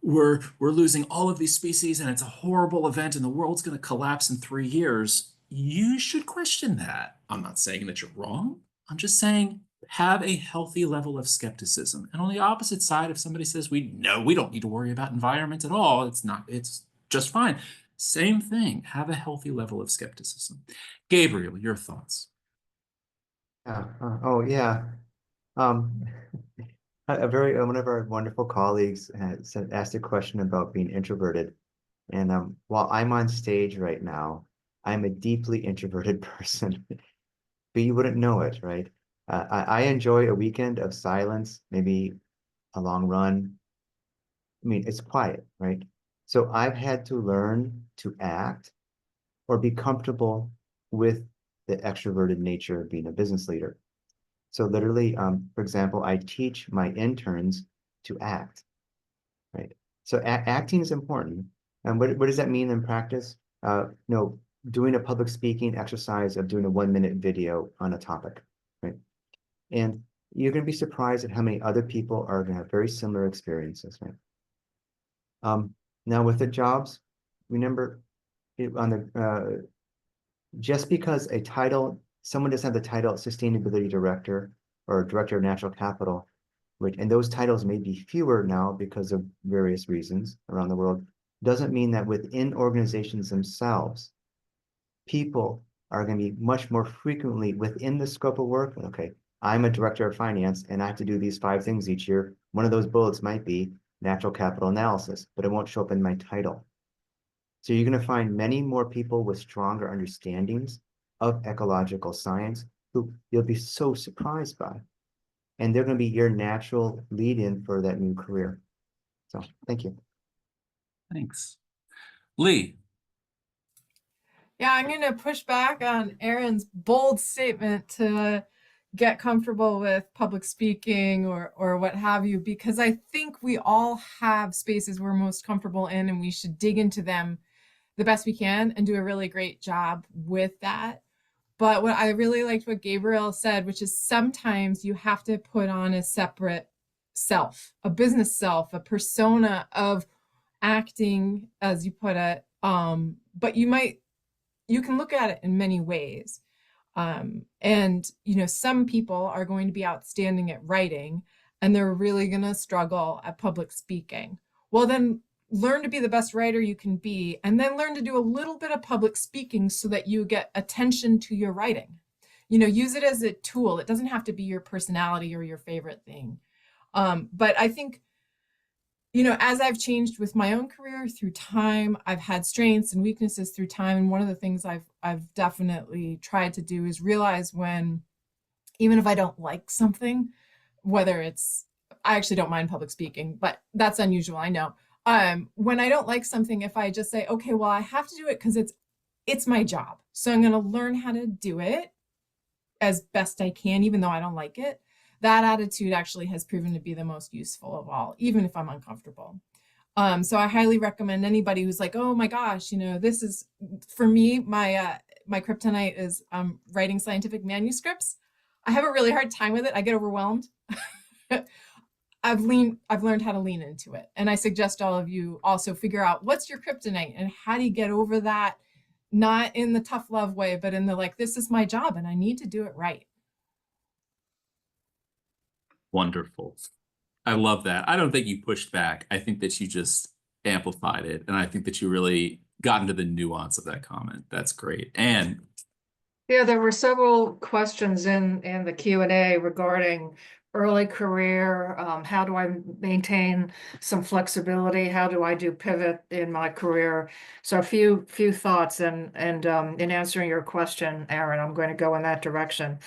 Speaker 1: we're losing all of these species and it's a horrible event and the world's going to collapse in 3 years, you should question that. I'm not saying that you're wrong. I'm just saying have a healthy level of skepticism. And on the opposite side, if somebody says, we don't need to worry about environment at all, it's just fine. Same thing, have a healthy level of skepticism. Gabriel, your thoughts?
Speaker 2: Yeah. One of our wonderful colleagues asked a question about being introverted. And while I'm on stage right now, I'm a deeply introverted person, but you wouldn't know it, right? I enjoy a weekend of silence, maybe a long run. I mean, it's quiet, right? So I've had to learn to act or be comfortable with the extroverted nature of being a business leader. So literally, for example, I teach my interns to act, right? So acting is important. And what does that mean in practice? Doing a public speaking exercise of doing a 1-minute video on a topic, right? And you're going to be surprised at how many other people are going to have very similar experiences, right? Now with the jobs, remember just because someone doesn't have the title sustainability director or director of natural capital, and those titles may be fewer now because of various reasons around the world, doesn't mean that within organizations themselves, people are going to be much more frequently within the scope of work. Okay, I'm a director of finance and I have to do these 5 things each year. One of those bullets might be natural capital analysis, but it won't show up in my title. So you're going to find many more people with stronger understandings of ecological science who you'll be so surprised by. And they're going to be your natural lead-in for that new career. So thank you.
Speaker 1: Thanks. Leigh.
Speaker 3: Yeah, I'm going to push back on Aaron's bold statement to get comfortable with public speaking or what have you, because I think we all have spaces we're most comfortable in and we should dig into them the best we can and do a really great job with that. But what I really liked what Gabriel said, which is sometimes you have to put on a separate self, a business self, a persona of acting, as you put it. But you can look at it in many ways. Some people are going to be outstanding at writing and they're really going to struggle at public speaking. Well, then learn to be the best writer you can be, and then learn to do a little bit of public speaking so that you get attention to your writing. Use it as a tool. It doesn't have to be your personality or your favorite thing. But I think you know, as I've changed with my own career through time, I've had strengths and weaknesses through time. And one of the things I've definitely tried to do is realize when, even if I don't like something, whether it's, I actually don't mind public speaking, but that's unusual, I know. When I don't like something, if I just say, okay, well, I have to do it because it's my job. So I'm going to learn how to do it as best I can, even though I don't like it. That attitude actually has proven to be the most useful of all, even if I'm uncomfortable. So I highly recommend anybody who's like, oh my gosh, you know, this is, for me, my kryptonite is writing scientific manuscripts. I have a really hard time with it. I get overwhelmed. I've learned how to lean into it. And I suggest all of you also figure out what's your kryptonite and how do you get over that, not in the tough love way, but in the like, this is my job and I need to do it right.
Speaker 1: Wonderful. I love that. I don't think you pushed back. I think that you just amplified it. And I think that you really got into the nuance of that comment. That's great. And
Speaker 5: Yeah, there were several questions in the Q&A regarding early career. How do I maintain some flexibility? How do I do pivot in my career? So a few thoughts, and in answering your question, Aaron, I'm going to go in that direction.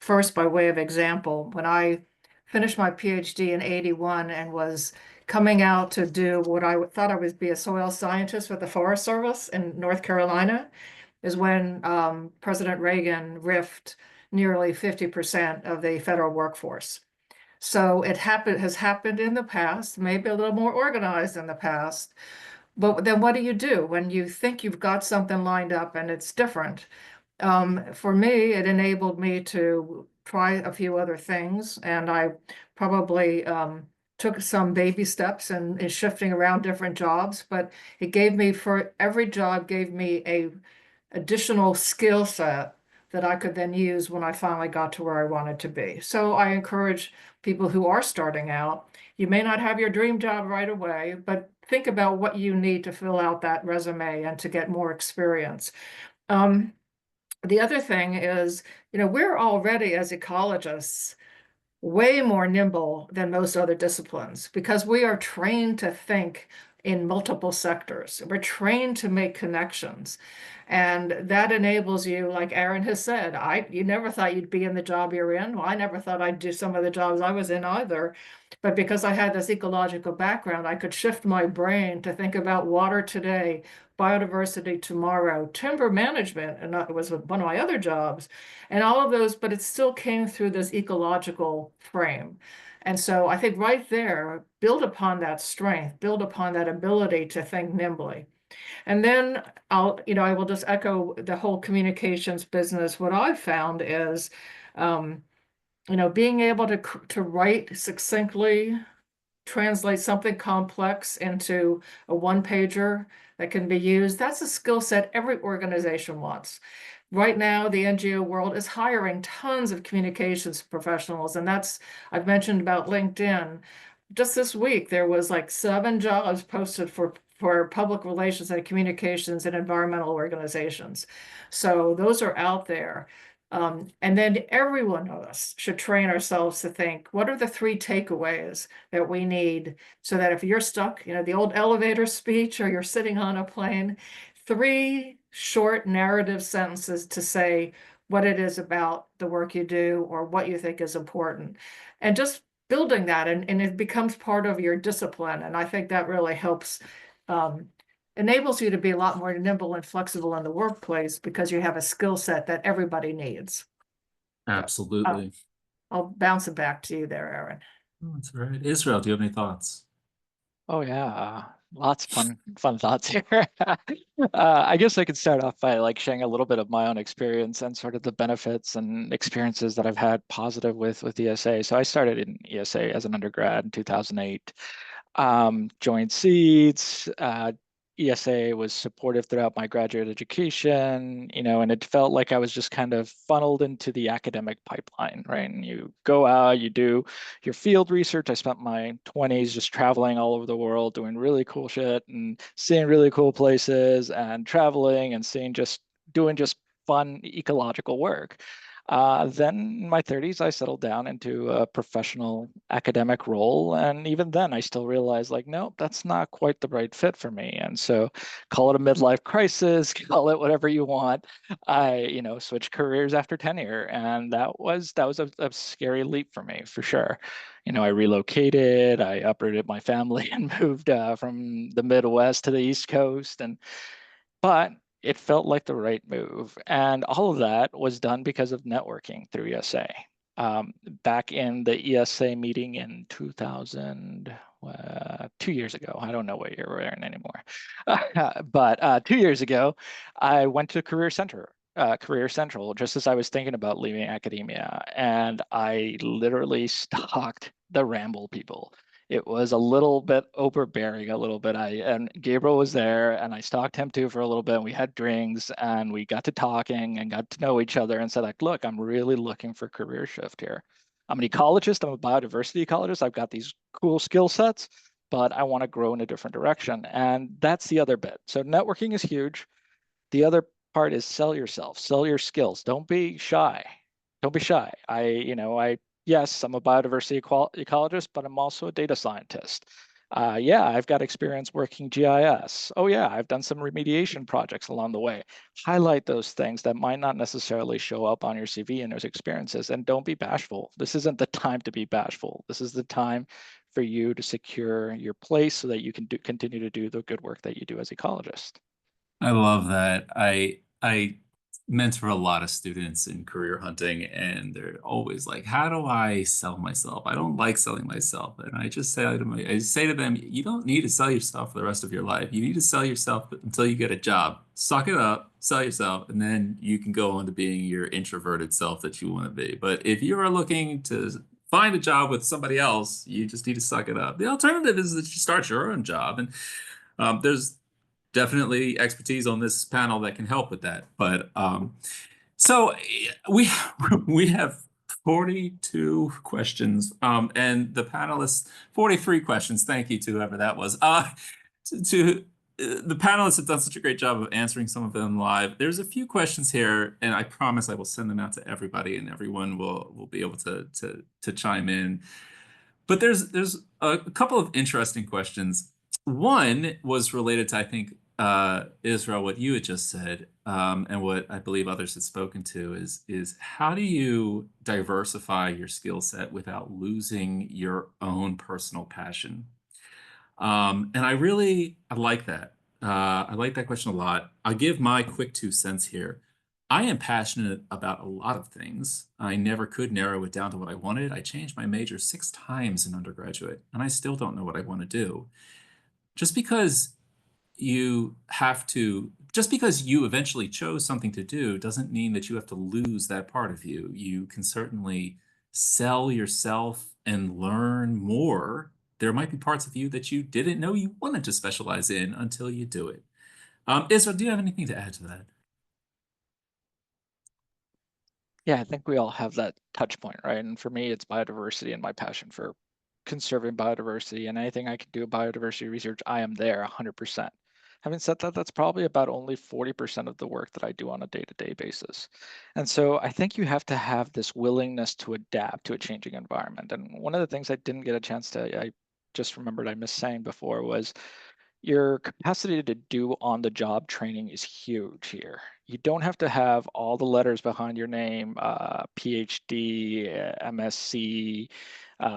Speaker 5: First, by way of example, when I finished my PhD in '81 and was coming out to do what I thought I would be a soil scientist with the Forest Service in North Carolina, is when President Reagan riffed nearly 50% of the federal workforce. So it has happened in the past, maybe a little more organized in the past. But then what do you do when you think you've got something lined up and it's different? For me, it enabled me to try a few other things, and I probably took some baby steps in shifting around different jobs, but it gave me, for every job, gave me a additional skill set that I could then use when I finally got to where I wanted to be. So I encourage people who are starting out, you may not have your dream job right away, but think about what you need to fill out that resume and to get more experience. The other thing is, you know, we're already, as ecologists, way more nimble than most other disciplines because we are trained to think in multiple sectors. We're trained to make connections. And that enables you, like Aaron has said, you never thought you'd be in the job you're in. Well, I never thought I'd do some of the jobs I was in either. But because I had this ecological background, I could shift my brain to think about water today, biodiversity tomorrow, timber management, and that was one of my other jobs, and all of those, but it still came through this ecological frame. And so I think right there, build upon that strength, build upon that ability to think nimbly. And then I will just echo the whole communications business. What I've found is, being able to write succinctly, translate something complex into a one-pager that can be used. That's a skill set every organization wants. Right now, the NGO world is hiring tons of communications professionals, and I've mentioned about LinkedIn. Just this week, there was like 7 jobs posted for public relations and communications in environmental organizations. So those are out there. And then every one of us should train ourselves to think, what are the 3 takeaways that we need so that if you're stuck, the old elevator speech, or you're sitting on a plane, 3 short narrative sentences to say what it is about the work you do or what you think is important. And just building that, and it becomes part of your discipline. And I think that really helps, enables you to be a lot more nimble and flexible in the workplace because you have a skill set that everybody needs.
Speaker 1: absolutely.
Speaker 5: I'll bounce it back to you there, Aaron.
Speaker 1: Oh, that's all right. Israel, do you have any thoughts?
Speaker 4: Oh yeah, lots of fun thoughts here. I guess I could start off by like sharing a little bit of my own experience and sort of the benefits and experiences that I've had positive with ESA. So I started in ESA as an undergrad in 2008. Joined Seeds. ESA was supportive throughout my graduate education, and it felt like I was just kind of funneled into the academic pipeline, right? And you go out, you do your field research. I spent my 20s just traveling all over the world, doing really cool shit and seeing really cool places and traveling and doing just fun ecological work. Then in my 30s, I settled down into a professional academic role. And even then, I still realized, like, nope, that's not quite the right fit for me. And so call it a midlife crisis, call it whatever you want. I, switched careers after tenure. And that was a scary leap for me, for sure. I relocated, I uprooted my family and moved from the Midwest to the East Coast. But it felt like the right move. And all of that was done because of networking through ESA. Back in the ESA meeting in 2000, 2 years ago, I don't know what year we're in anymore, but 2 years ago, I went to Career Central, just as I was thinking about leaving academia, and I literally stalked the Ramboll people. It was a little bit overbearing, a little bit. And Gabriel was there, and I stalked him too for a little bit. And we had drinks, and we got to talking and got to know each other. And said, like, look, I'm really looking for career shift here. I'm an ecologist. I'm a biodiversity ecologist. I've got these cool skill sets, but I want to grow in a different direction. And that's the other bit. So networking is huge. The other part is sell yourself, sell your skills. Don't be shy. Don't be shy. Yes, I'm a biodiversity ecologist, but I'm also a data scientist. Yeah, I've got experience working GIS. Oh yeah, I've done some remediation projects along the way. Highlight those things that might not necessarily show up on your CV and those experiences, and don't be bashful. This isn't the time to be bashful. This is the time for you to secure your place so that you can continue to do the good work that you do as ecologist.
Speaker 1: I love that. I mentor a lot of students in career hunting, and they're always like, "How do I sell myself? I don't like selling myself." And I say to them, "You don't need to sell yourself for the rest of your life. You need to sell yourself until you get a job. Suck it up, sell yourself, and then you can go on to being your introverted self that you want to be. But if you are looking to find a job with somebody else, you just need to suck it up. The alternative is that you start your own job, and there's definitely expertise on this panel that can help with that. But so we we have 42 questions, and the panelists 43 questions. Thank you to whoever that was. The panelists have done such a great job of answering some of them live. There's a few questions here, and I promise I will send them out to everybody, and everyone will be able to chime in. But there's a couple of interesting questions. One was related to, I think, Israel, what you had just said, and what I believe others had spoken to is how do you diversify your skill set without losing your own personal passion? And I like that. I like that question a lot. I'll give my quick 2 cents here. I am passionate about a lot of things. I never could narrow it down to what I wanted. I changed my major 6 times in undergraduate, and I still don't know what I want to do. Just because just because you eventually chose something to do doesn't mean that you have to lose that part of you. You can certainly sell yourself and learn more. There might be parts of you that you didn't know you wanted to specialize in until you do it. Israel, do you have anything to add to that?
Speaker 4: Yeah, I think we all have that touch point, right? And for me, it's biodiversity and my passion for conserving biodiversity, and anything I can do biodiversity research, I am there 100%. Having said that, that's probably about only 40% of the work that I do on a day-to-day basis. And so I think you have to have this willingness to adapt to a changing environment. And one of the things I didn't get a chance to, I just remembered I missed saying before, was your capacity to do on-the-job training is huge here. You don't have to have all the letters behind your name, PhD, MSc,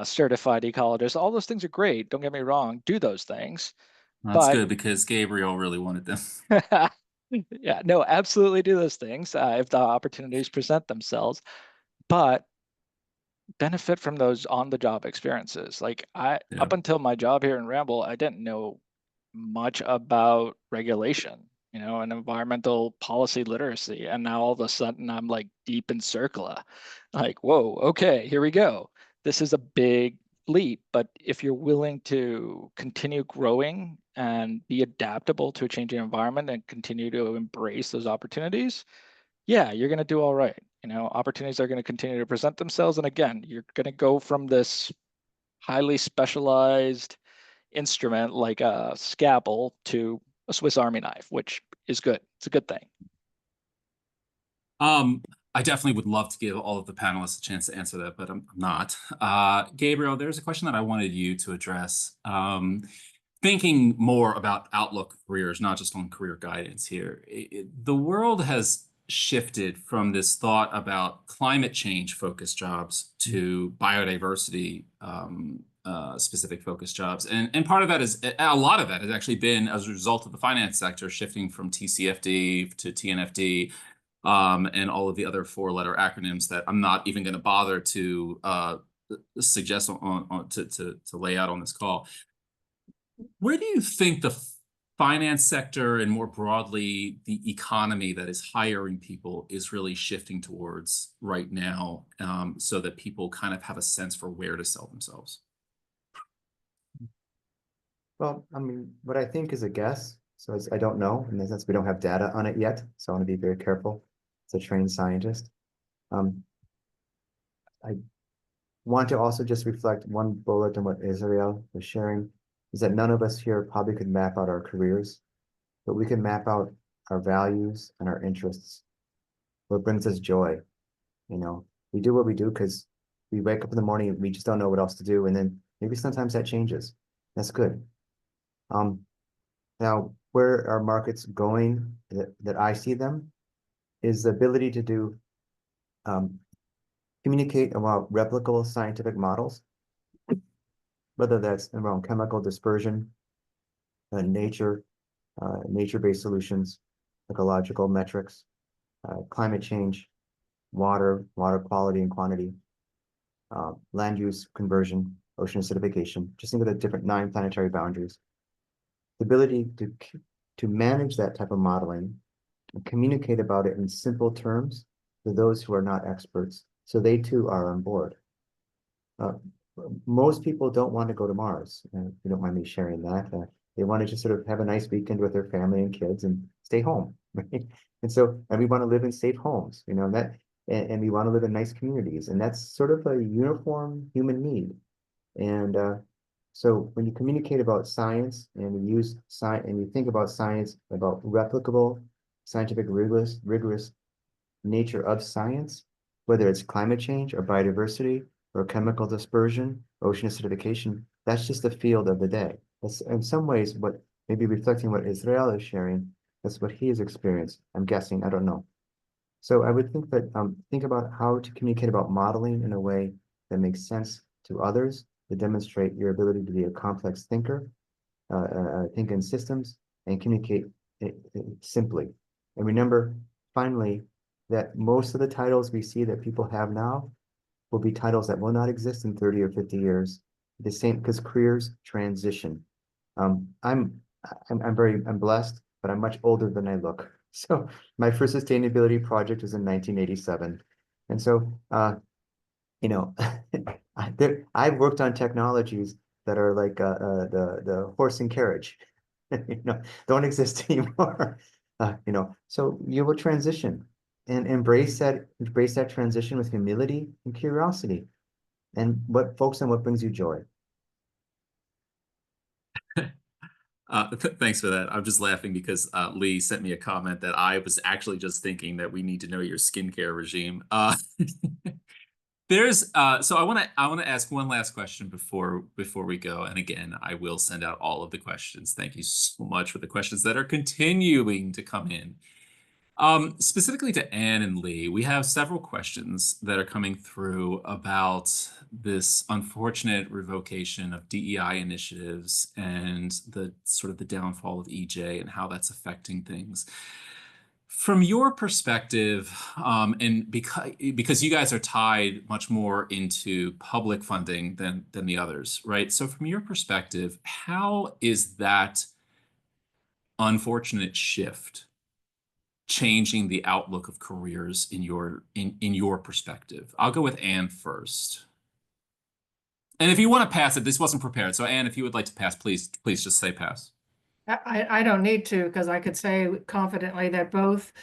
Speaker 4: certified ecologist. All those things are great. Don't get me wrong. Do those things.
Speaker 1: That's
Speaker 4: But
Speaker 1: good because Gabriel really wanted them.
Speaker 4: yeah, no, absolutely do those things if the opportunities present themselves. But benefit from those on-the-job experiences. Like
Speaker 1: Yeah.
Speaker 4: up until my job here in Ramboll, I didn't know much about regulation, and environmental policy literacy. And now all of a sudden I'm like deep in CIRCLA. Like, whoa, okay, here we go. This is a big leap, but if you're willing to continue growing and be adaptable to a changing environment and continue to embrace those opportunities, yeah, you're going to do all right. Opportunities are going to continue to present themselves. And again, you're going to go from this highly specialized instrument like a scalpel to a Swiss Army knife, which is good. It's a good thing.
Speaker 1: I definitely would love to give all of the panelists a chance to answer that, but I'm not. Gabriel, there's a question that I wanted you to address. Thinking more about outlook careers, not just on career guidance here. The world has shifted from this thought about climate change focused jobs to biodiversity specific focused jobs. And part of that is, a lot of that has actually been as a result of the finance sector shifting from TCFD to TNFD, and all of the other four-letter acronyms that I'm not even going to bother to suggest to lay out on this call. Where do you think the finance sector and more broadly the economy that is hiring people is really shifting towards right now, so that people kind of have a sense for where to sell themselves?
Speaker 2: Well, I mean, what I think is a guess. So I don't know. In the sense we don't have data on it yet. So I want to be very careful as a trained scientist. I want to also just reflect one bullet on what Israel was sharing, is that none of us here probably could map out our careers, but we can map out our values and our interests. What brings us joy. You know, we do what we do because we wake up in the morning and we just don't know what else to do. And then maybe sometimes that changes. That's good. Now, where are markets going that I see them is the ability to do communicate about replicable scientific models, whether that's around chemical dispersion, nature-based solutions, ecological metrics, climate change, water quality and quantity, land use conversion, ocean acidification. Just think of the different 9 planetary boundaries. The ability to manage that type of modeling and communicate about it in simple terms to those who are not experts, so they too are on board. Most people don't want to go to Mars. If you don't mind me sharing that. They want to just sort of have a nice weekend with their family and kids and stay home, right? And we want to live in safe homes, you know, and we want to live in nice communities, and that's sort of a uniform human need. And so when you communicate about science and you use science and you think about science, about replicable, scientific, rigorous nature of science, whether it's climate change or biodiversity or chemical dispersion, ocean acidification, that's just the field of the day. That's in some ways what maybe reflecting what Israel is sharing, that's what he has experienced. I'm guessing, I don't know. So I would think that think about how to communicate about modeling in a way that makes sense to others, to demonstrate your ability to be a complex thinker, think in systems, and communicate it simply. And remember, finally, that most of the titles we see that people have now will be titles that will not exist in 30 or 50 years. The same, because careers transition. I'm blessed, but I'm much older than I look. So my first sustainability project was in 1987. And so, you know, I've worked on technologies that are like the horse and carriage, you know, don't exist anymore. You know, so you will transition and embrace that transition with humility and curiosity, and focus on what brings you joy.
Speaker 1: Thanks for that. I'm just laughing because Leigh sent me a comment that I was actually just thinking that we need to know your skincare regime. So I want to ask one last question before we go. And again, I will send out all of the questions. Thank you so much for the questions that are continuing to come in. Specifically to Anne and Leigh, we have several questions that are coming through about this unfortunate revocation of DEI initiatives and the sort of the downfall of EJ and how that's affecting things. From your perspective, and because you guys are tied much more into public funding than the others, right? So from your perspective, how is that unfortunate shift changing the outlook of careers in your perspective? I'll go with Anne first. And if you want to pass it, this wasn't prepared. So Anne, if you would like to pass, please just say pass.
Speaker 5: I don't need to, because I could say confidently that both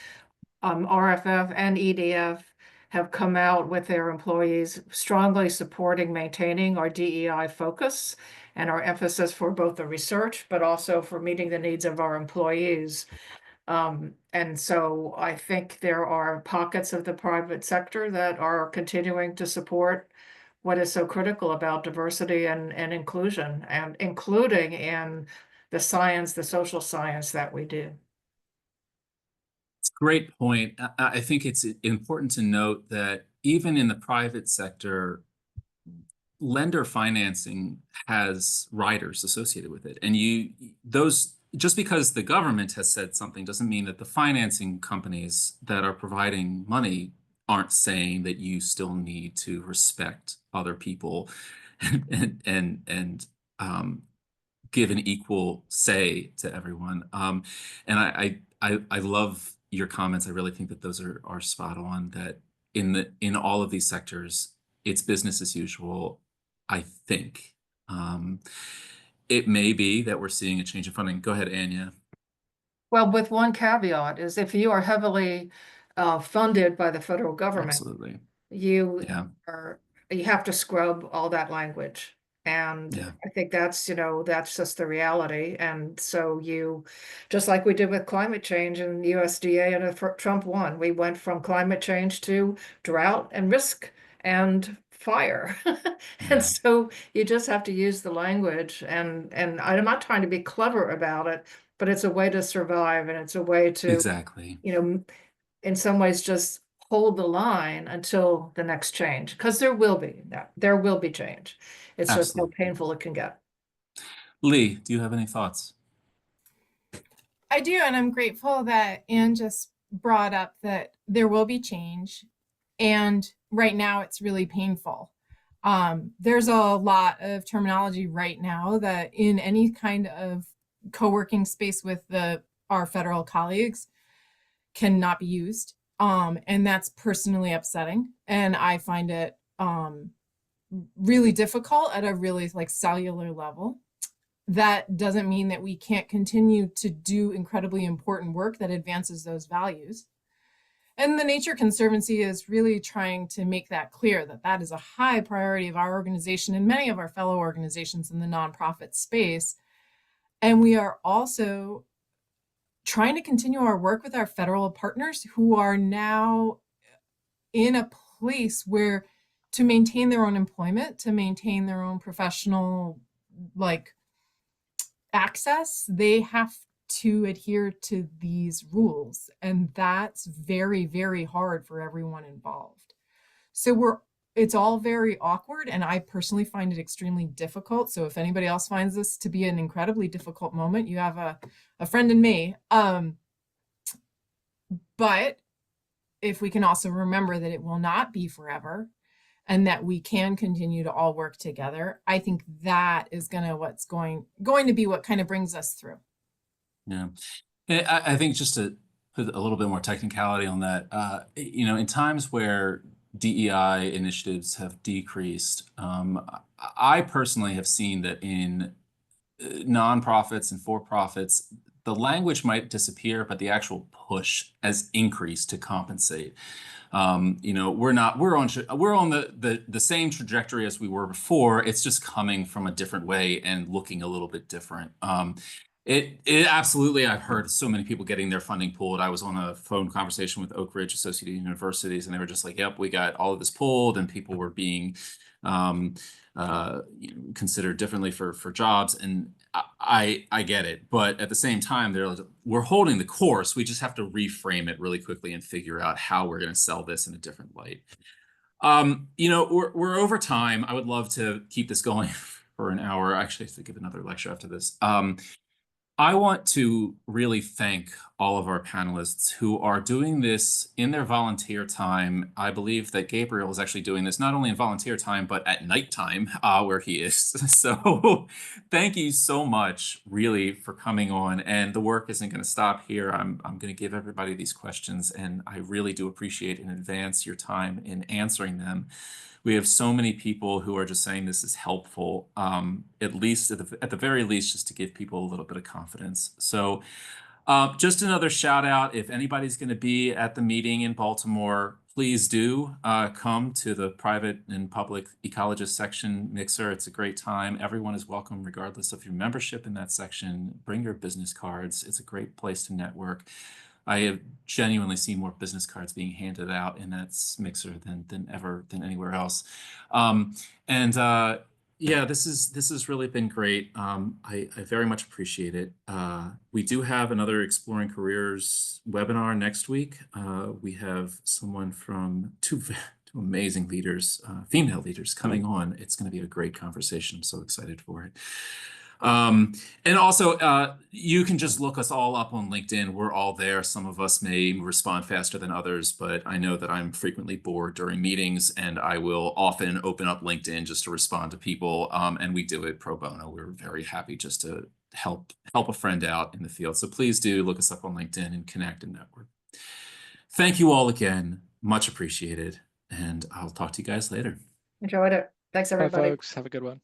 Speaker 5: RFF and EDF have come out with their employees strongly supporting maintaining our DEI focus and our emphasis for both the research, but also for meeting the needs of our employees. And so I think there are pockets of the private sector that are continuing to support what is so critical about diversity and inclusion, and including in the science, the social science that we do.
Speaker 1: It's a great point. I think it's important to note that even in the private sector, lender financing has riders associated with it. And those, just because the government has said something doesn't mean that the financing companies that are providing money aren't saying that you still need to respect other people and give an equal say to everyone. And I love your comments. I really think that those are spot on, that in all of these sectors, it's business as usual. I think it may be that we're seeing a change in funding. Go ahead, Anya.
Speaker 5: Well, with one caveat is if you are heavily funded by the federal government,
Speaker 1: Absolutely.
Speaker 5: you
Speaker 1: Yeah.
Speaker 5: you have to scrub all that language. And
Speaker 1: Yeah.
Speaker 5: I think that's, that's just the reality. And so just like we did with climate change and USDA and Trump won, we went from climate change to drought and risk and fire.
Speaker 1: Yeah.
Speaker 5: And so you just have to use the language, and I'm not trying to be clever about it, but it's a way to survive, and it's a way to,
Speaker 1: Exactly.
Speaker 5: in some ways just hold the line until the next change, because there will be change. It's just how
Speaker 1: Absolutely.
Speaker 5: painful it can get.
Speaker 1: Leigh, do you have any thoughts?
Speaker 3: I do, and I'm grateful that Anne just brought up that there will be change, and right now it's really painful. There's a lot of terminology right now that in any kind of co-working space with our federal colleagues cannot be used. And that's personally upsetting. And I find it really difficult at a really cellular level. That doesn't mean that we can't continue to do incredibly important work that advances those values. And the Nature Conservancy is really trying to make that clear, that that is a high priority of our organization and many of our fellow organizations in the nonprofit space. And we are also trying to continue our work with our federal partners who are now in a place where, to maintain their own employment, to maintain their own professional access, they have to adhere to these rules. And that's very, very hard for everyone involved. So it's all very awkward, and I personally find it extremely difficult. So if anybody else finds this to be an incredibly difficult moment, you have a friend in me. But if we can also remember that it will not be forever, and that we can continue to all work together, I think that is what's going to be what kind of brings us through.
Speaker 1: Yeah. I think just to put a little bit more technicality on that, in times where DEI initiatives have decreased, I personally have seen that in nonprofits and for-profits, the language might disappear, but the actual push has increased to compensate. We're on the same trajectory as we were before. It's just coming from a different way and looking a little bit different. It absolutely, I've heard so many people getting their funding pulled. I was on a phone conversation with Oak Ridge Associated Universities, and they were just like, yep, we got all of this pulled, and people were being considered differently for jobs. And I get it, but at the same time, we're holding the course. We just have to reframe it really quickly and figure out how we're going to sell this in a different light. We're over time. I would love to keep this going for an hour. Actually, I have to give another lecture after this. I want to really thank all of our panelists who are doing this in their volunteer time. I believe that Gabriel is actually doing this not only in volunteer time, but at nighttime where he is. So thank you so much, really, for coming on. And the work isn't going to stop here. I'm going to give everybody these questions, and I really do appreciate in advance your time in answering them. We have so many people who are just saying this is helpful, at least at the very least, just to give people a little bit of confidence. So just another shout out, if anybody's going to be at the meeting in Baltimore, please do come to the private and public ecologist section mixer. It's a great time. Everyone is welcome, regardless of your membership in that section. Bring your business cards. It's a great place to network. I have genuinely seen more business cards being handed out in that mixer than anywhere else. Yeah, this has really been great. I very much appreciate it. We do have another Exploring Careers webinar next week. We have someone from two amazing leaders, female leaders, coming on. It's going to be a great conversation. I'm so excited for it. And also, you can just look us all up on LinkedIn. We're all there. Some of us may respond faster than others, but I know that I'm frequently bored during meetings, and I will often open up LinkedIn just to respond to people. And we do it pro bono. We're very happy just to help a friend out in the field. So please do look us up on LinkedIn and connect and network. Thank you all again. Much appreciated. And I'll talk to you guys later.
Speaker 5: Enjoyed it. Thanks,
Speaker 4: Bye,
Speaker 5: everybody.
Speaker 4: folks. Have a good one.